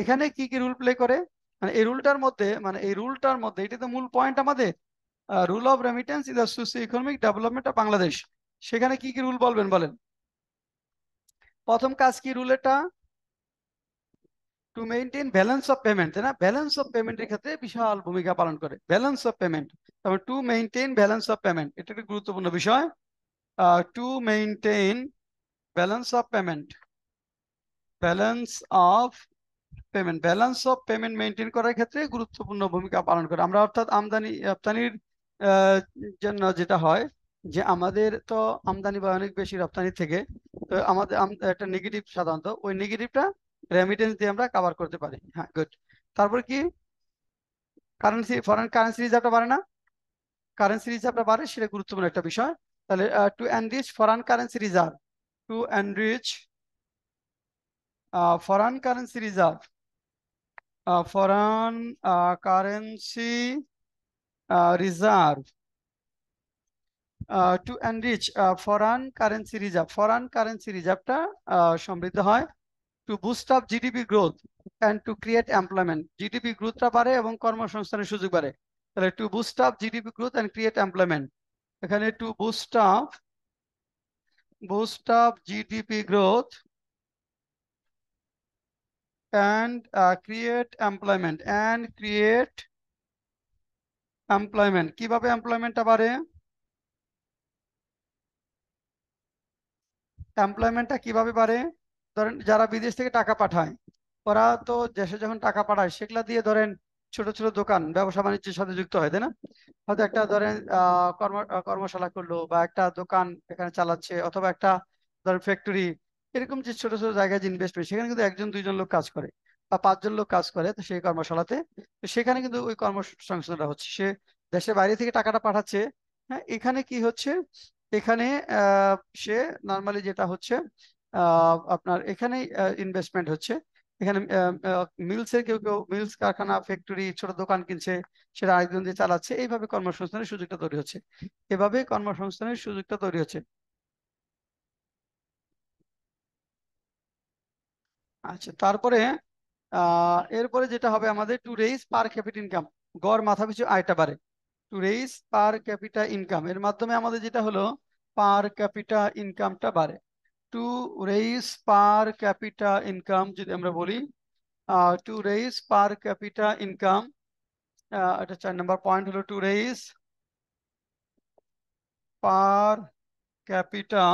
S1: এখানে কি কি রুল প্লে করে, মানে এই রুলটার মধ্যে, মানে এই রুলটার মধ্যে, এটা তো মূল পয়েন্ট আমাদের, role of remittance in the socio economic development of Bangladesh. সেখানে কি কি রুল বলবেন বলেন। প্রথম কাজ কি রুলেটা? To maintain balance of payment, তাই না? ব্যালেন্স অফ পেমেন্টের ক্ষেত্রে বিশাল ভূমিকা পালন করে ব্যালেন্স অফ পেমেন্ট। তারপর two maintain balance of payment, এটা একটা গুরুত্বপূর্ণ বিষয়। Two maintain balance of payment, balance of payment, balance of payment maintain করার ক্ষেত্রে গুরুত্বপূর্ণ ভূমিকা পালন করে। আমরা অর্থাৎ আমদানি রপ্তানির আহ, জন্য যেটা হয়, যে আমাদের তো আমদানি বা অনেক বেশি রপ্তানি থেকে, তো আমাদের একটা নেগেটিভ, সাধারণত ওই নেগেটিভটা রেমিটেন্স দিয়ে আমরা কভার করতে পারি। হ্যাঁ, গুড। তারপর কি? কারেন্সি, ফরেন কারেন্সি রিজার্ভটা বাড়ে না? কারেন্সি রিজার্ভটা বাড়ে, সেটা গুরুত্বপূর্ণ একটা বিষয়। তাহলে to enrich foreign currency reserve, to enrich foreign currency reserve, foreign currency reserve, to enrich foreign currency reserve, foreign currency রিজার্ভটা সমৃদ্ধ হয়। To boost up GDP growth and to create employment, GDP গ্রোথটা বাড়ে এবং কর্মসংস্থানের সুযোগ বাড়ে। তাহলে to boost up GDP growth and create employment, এখানে to boost up GDP growth and create employment, কিভাবে এমপ্লয়মেন্টটা বাড়ে? এমপ্লয়মেন্টটা কিভাবে বাড়ে? ধরেন যারা বিদেশ থেকে টাকা পাঠায়, ওরা তো দেশে যখন টাকা পাঠায়, সেগুলা দিয়ে ধরেন ছোট ছোট দোকান, ব্যবসা বাণিজ্যের সাথে যুক্ত হয়, তাই না? হয়তো একটা ধরেন কর্মশালা করলো, বা একটা দোকান এখানে চালাচ্ছে, অথবা একটা ধরেন ফ্যাক্টরি, এরকম যে ছোট ছোট জায়গায় যে ইনভেস্টমেন্ট, সেখানে কিন্তু 1-2 জন লোক কাজ করে, বা 5 জন লোক কাজ করে, তো সেই কর্মশালাতে, তো সেখানে কিন্তু ওই কর্মসংস্থানটা হচ্ছে, সে দেশের বাইরে থেকে টাকাটা পাঠাচ্ছে। হ্যাঁ, এখানে কি হচ্ছে, এখানে আহ, সে নর্মালি যেটা হচ্ছে, আপনার এখানে ইনভেস্টমেন্ট হচ্ছে। এখানে মিলসের কেউ কেউ মিলস, কারখানা, ফ্যাক্টরি, ছোট দোকান কিনছে, সেটা আরেকজন দিয়ে চালাচ্ছে, এইভাবে কর্মসংস্থানের সুযোগটা তৈরি হচ্ছে, এভাবে কর্মসংস্থানের সুযোগটা তৈরি হচ্ছে। আচ্ছা, তারপরে এরপরে যেটা হবে আমাদের, টু রেইজ পার ক্যাপিটা ইনকাম, গড় মাথা পিছু আয়টা বাড়ে। টু রেইজ পার ক্যাপিটা ইনকাম, এর মাধ্যমে আমাদের যেটা হলো, পার ক্যাপিটা ইনকামটা বাড়ে। টু রেইজ পার ক্যাপিটা ইনকাম যদি আমরা বলি, টু রেইজ পার ক্যাপিটা ইনকাম, এটা 4 নম্বর পয়েন্ট হলো, টু রেইজ পার ক্যাপিটা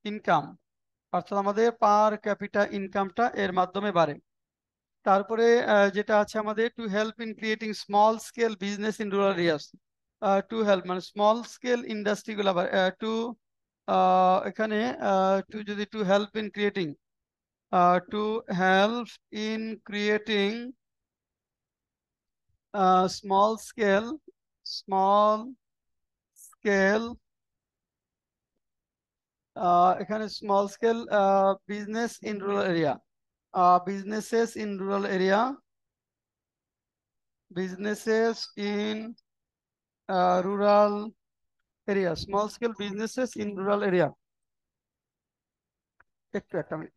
S1: ইনকাম, অর্থাৎ আমাদের পার ক্যাপিটা ইনকামটা এর মাধ্যমে বাড়ে। তারপরে যেটা আছে আমাদের, to help in creating small scale business in rural areas, to help মানে স্মল স্কেল ইন্ডাস্ট্রি গুলা, টু এখানে যদি to help in creating, to help in creating small scale, এখানে small scale business in rural area, businesses in rural area. Businesses in rural area. Small scale businesses in rural area. একটু একটা minute.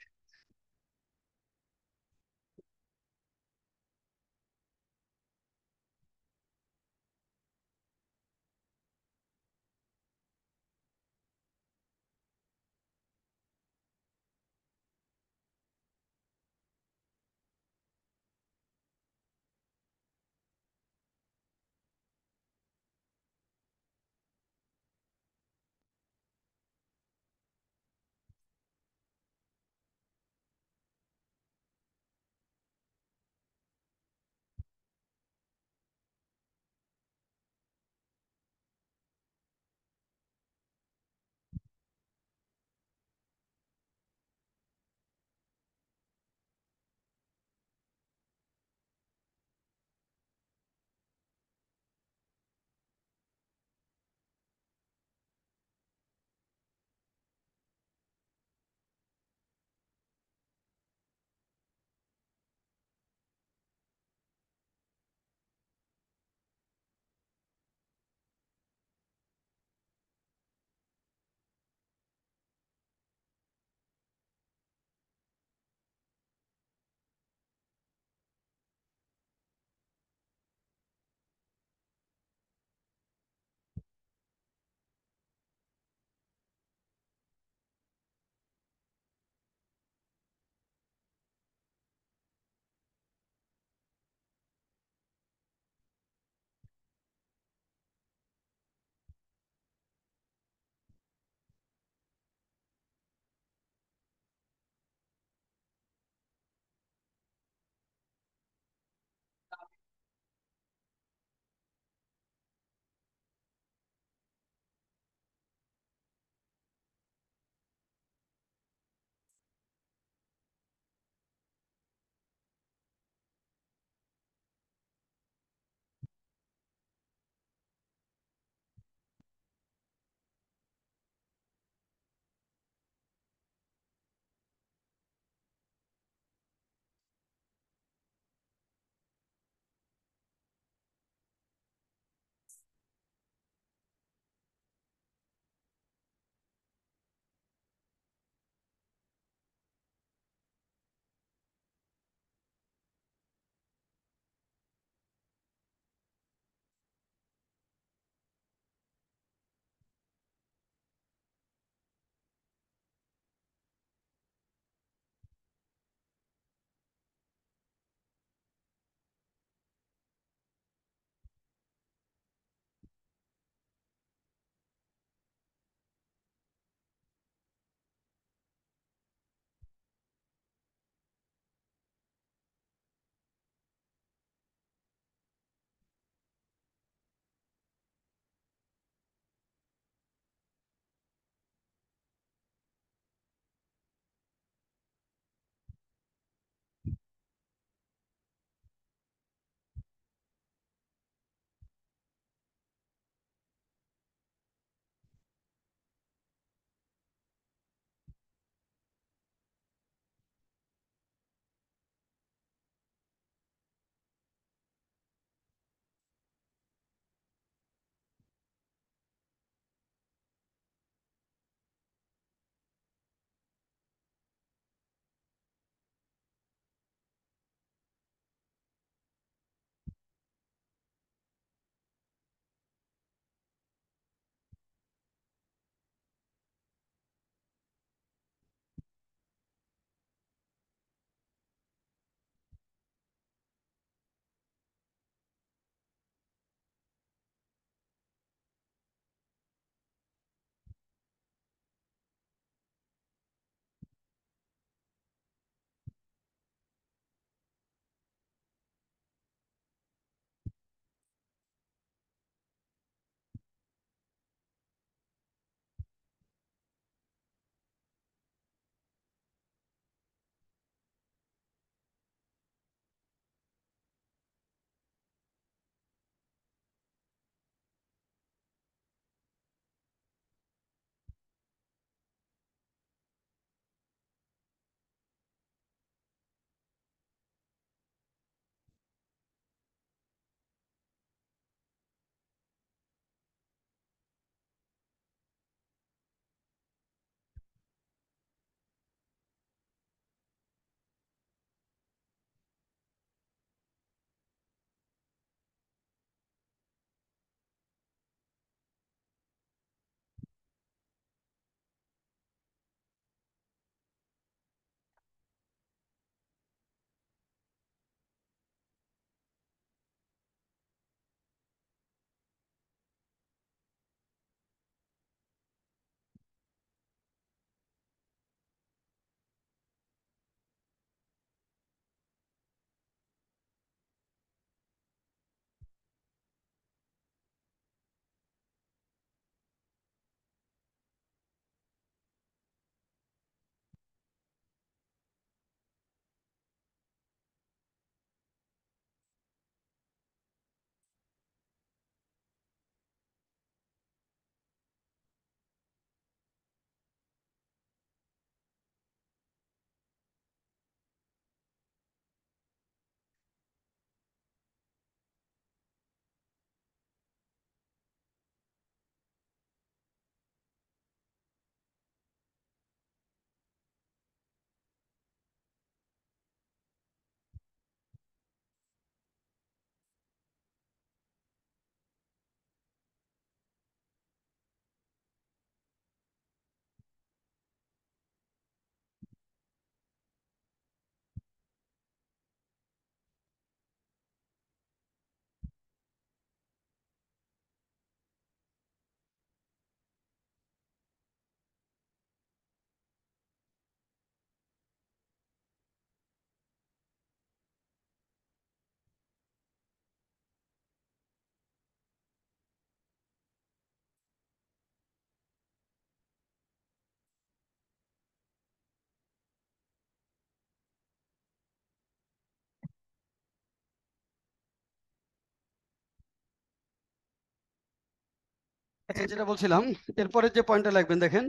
S1: আচ্ছা, যেটা বলছিলাম এরপরে যে পয়েন্টটা লিখবেন দেখেন,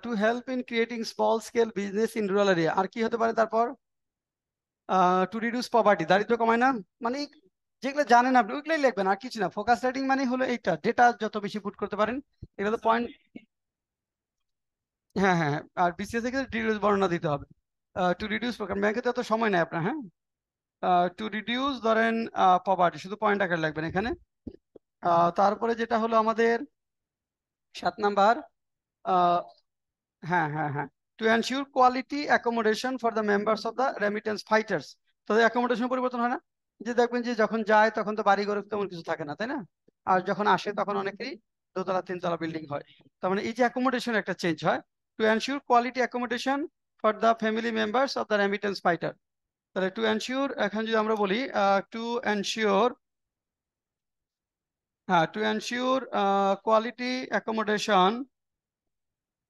S1: to help in creating small scale business in rural area. আর কি হতে পারে তারপর? টু রিডিউস পভার্টি, দারিদ্র কমায় না, মানে যেগুলো জানেন আপনি ওইগুলোই লিখবেন, আর কিছু না। ফোকাস রাইটিং মানে হলো এইটা, ডেটা যত বেশি পুট করতে পারেন, এগুলো তো পয়েন্ট। হ্যাঁ হ্যাঁ হ্যাঁ, আর বিসিএস থেকে ডিটেলস বর্ণনা দিতে হবে। টু রিডিউস, ব্যাংকে তো এত সময় নেই আপনার, হ্যাঁ। টু রিডিউস ধরেন পভার্টি, শুধু পয়েন্ট আকারে লিখবেন এখানে। তারপরে যেটা হলো আমাদের 7 নাম্বার, হ্যাঁ হ্যাঁ হ্যাঁ, to ensure quality accommodation for the members of the remittance fighters. তাদের অ্যাকোমোডেশন পরিবর্তন হয় না, যে দেখবেন যে যখন যায় তখন তো বাড়ি ঘরে তেমন কিছু থাকে না, তাই না? আর যখন আসে তখন অনেকেরই দোতলা তিনতলা বিল্ডিং হয়। তার মানে এই যে অ্যাকোমোডেশন একটা চেঞ্জ হয়। To ensure quality accommodation for the family members of the remittance fighter. তাহলে টু এনশিওর, এখন যদি আমরা বলি টু এনশিওর, হ্যাঁ, to ensure quality accommodation,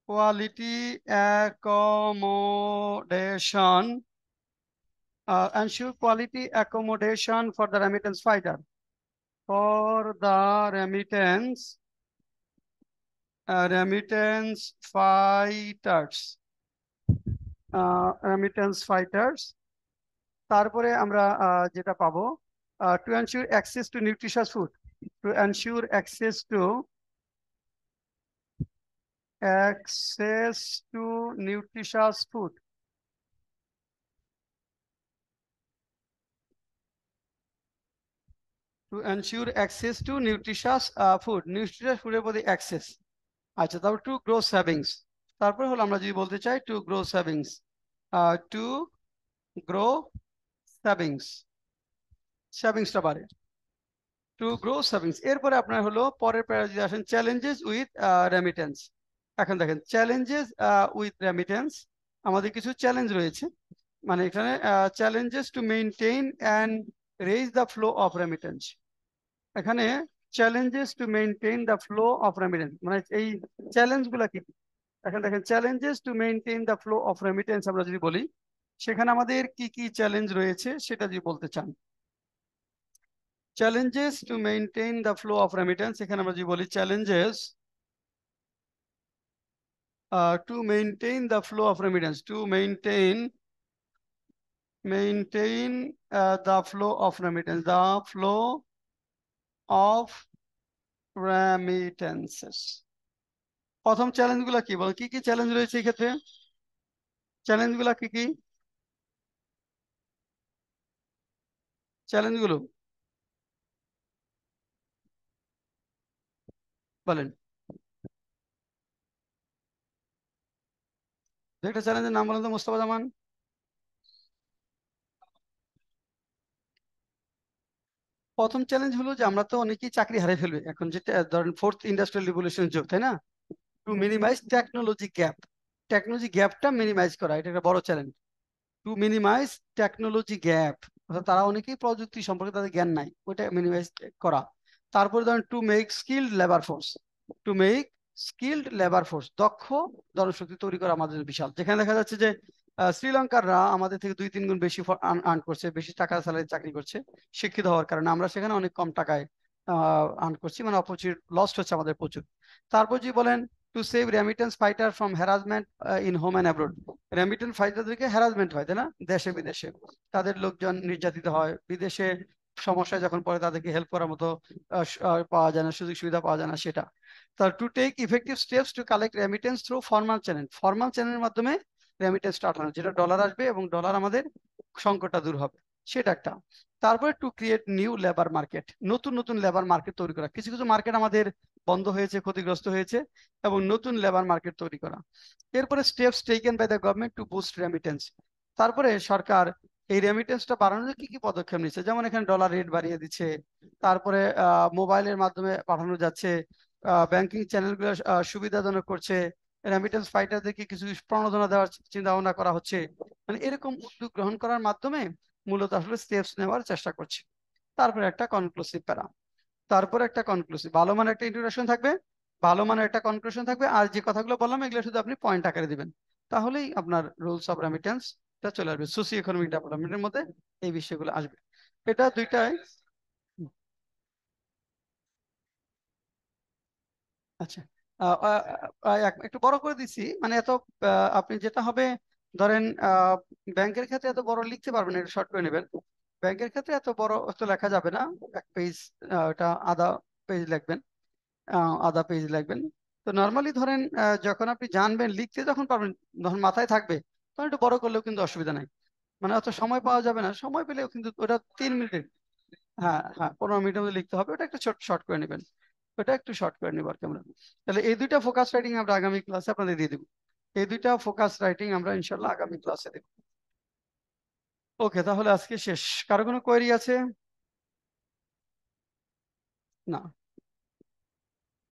S1: quality accommodation, ensure quality accommodation for the remittance fighter, for the remittance fighters, remittance fighters। তারপরে আমরা যেটা পাবো, to ensure access to nutritious food, to ensure access to nutritious food, to ensure access to nutritious food, nutritious food এর প্রতি access। আচ্ছা, তারপর two grow savings. তারপর হলো আমরা যদি বলতে চাই to grow savings, to grow savings, সেভিংসটা বাড়ে, টু গ্রো সেভিংস। এরপরে আপনার হলো পরের প্যারা যদি আসেন, চ্যালেঞ্জেস উইথ রেমিটেন্স। এখন দেখেন চ্যালেঞ্জেস উইথ রেমিটেন্স, আমাদের কিছু চ্যালেঞ্জ রয়েছে, মানে এখানে challenges to maintain and raise the flow of remittance. এখানে challenges to maintain the flow of remittance, মানে এই চ্যালেঞ্জ গুলা কি? এখন দেখেন challenges to maintain the flow of remittance আমরা যদি বলি, সেখানে আমাদের কি কি চ্যালেঞ্জ রয়েছে সেটা যদি বলতে চান। Challenges to maintain the flow of remittance, এখানে আমরা যদি বলি challenges to maintain the flow of remittance, to maintain the flow of remittance, the flow of remittances. প্রথম চ্যালেঞ্জ গুলা কি বল, কি কি চ্যালেঞ্জ রয়েছে এই ক্ষেত্রে? চ্যালেঞ্জ গুলা কি কি চ্যালেঞ্জ গুলো বলেন? দু একটা চ্যালেঞ্জের নাম বলেন তো মোস্তফা জামান। প্রথম চ্যালেঞ্জ হলো যে আমরা তো অনেকেই চাকরি হারিয়ে ফেলবে এখন, যেটা ধরেন ফোর্থ ইন্ডাস্ট্রিয়াল রিভলিউশন যুগ, তাই না? To minimize technology gap, technology গ্যাপটা মিনিমাইজ করা, এটা একটা বড় challenge. To minimize technology gap, অর্থাৎ তারা অনেকেই প্রযুক্তি সম্পর্কে তাদের জ্ঞান নাই, ওইটা মিনিমাইজ করা। তারপরে ধরেন to make skilled labour force, to make skilled labour force, দক্ষ জনশক্তি তৈরি করা আমাদের জন্য বিশাল। যেখানে দেখা যাচ্ছে যে শ্রীলঙ্কাররা আমাদের থেকে 2-3 গুণ বেশি আর্ন করছে, বেশি টাকা স্যালারি চাকরি করছে শিক্ষিত হওয়ার কারণে। আমরা সেখানে অনেক কম টাকায় আর্ন করছি, মানে অপরচুনিটি লস্ট হচ্ছে আমাদের প্রচুর। তারপর যদি বলেন to save remittance fighter from harassment in home and abroad, remittance ফাইটারদেরকে হ্যারাসমেন্ট হয়, তাই না, দেশে বিদেশে তাদের লোকজন নির্যাতিত হয়, বিদেশে সমস্যায় যখন পড়ে তাদেরকে হেল্প করার মতো পাওয়া যায় না, সুযোগ সুবিধা পাওয়া যায় না সেটা। তার to take effective steps to collect remittance through formal channel, formal চ্যানেলের মাধ্যমে রেমিটেন্স পাঠানো, যেটা ডলার আসবে এবং ডলার আমাদের সংকটটা দূর হবে, সেটা একটা। তারপরে to create new labour market, নতুন নতুন লেবার মার্কেট তৈরি করা, কিছু কিছু মার্কেট আমাদের বন্ধ হয়েছে, ক্ষতিগ্রস্ত হয়েছে, এবং নতুন লেবার মার্কেট তৈরি করা। এরপরে steps taken by the government to boost remittance, তারপরে সরকার এই রেমিটেন্সটা বাড়ানোর কি কি পদক্ষেপ নিচ্ছে, যেমন এখানে ডলার রেট বাড়িয়ে দিচ্ছে, তারপরে মোবাইলের মাধ্যমে পাঠানো যাচ্ছে, ব্যাংকিং চ্যানেলগুলো সুবিধাজনক করছে, রেমিটেন্স ফাইটারদেরকে কিছু প্রণোদনা দেওয়ার চিন্তা ভাবনা করা হচ্ছে। মানে এরকম উদ্যোগ গ্রহণ করার মাধ্যমে মূলত আসলে স্টেপস নেওয়ার চেষ্টা করছে। তারপরে একটা কনক্লুসিভ প্যারা, তারপরে একটা কনক্লুসিভ, ভালো মানের একটা ইন্ট্রোডাকশন থাকবে, ভালো মানের একটা কনক্লুশন থাকবে, আর যে কথাগুলো বললাম এগুলো শুধু আপনি পয়েন্ট আকারে দিবেন, তাহলেই আপনার রুলস অফ রেমিটেন্স চলে আসবে, সোশিও ইকোনমিক ডেভেলপমেন্টের মধ্যে এই বিষয়গুলো আসবে। এটা দুইটাই। আচ্ছা, একটু বড় করে দিছি, মানে এত আপনি যেটা হবে ধরেন ব্যাংকের ক্ষেত্রে এত বড় লিখতে পারবেন, এটা শর্ট করে নেবেন। ব্যাংকের ক্ষেত্রে এত বড় তো লেখা যাবে না, এক পেজ, এটা আধা পেজ লিখবেন, আধা পেজ লিখবেন। তো নর্মালি ধরেন যখন আপনি জানবেন লিখতে যখন পারবেন, যখন মাথায় থাকবে, তখন একটু বড় করলেও কিন্তু অসুবিধা নাই। মানে অত সময় পাওয়া যাবে না, সময় পেলেও কিন্তু ওটা 3 মিনিটের, হ্যাঁ হ্যাঁ 15 মিনিটের মধ্যে লিখতে হবে, ওটা একটু শর্ট করে নেবেন, ওটা একটু শর্ট করে নেব আর কি আমরা। তাহলে এই দুইটা ফোকাস রাইটিং আমরা আগামী ক্লাসে আপনাদের দিয়ে দেবো, এই দুইটা ফোকাস রাইটিং আমরা ইনশাল্লাহ আগামী ক্লাসে দেব। ওকে, তাহলে আজকে শেষ। কারো কোনো কোয়েরি আছে? না।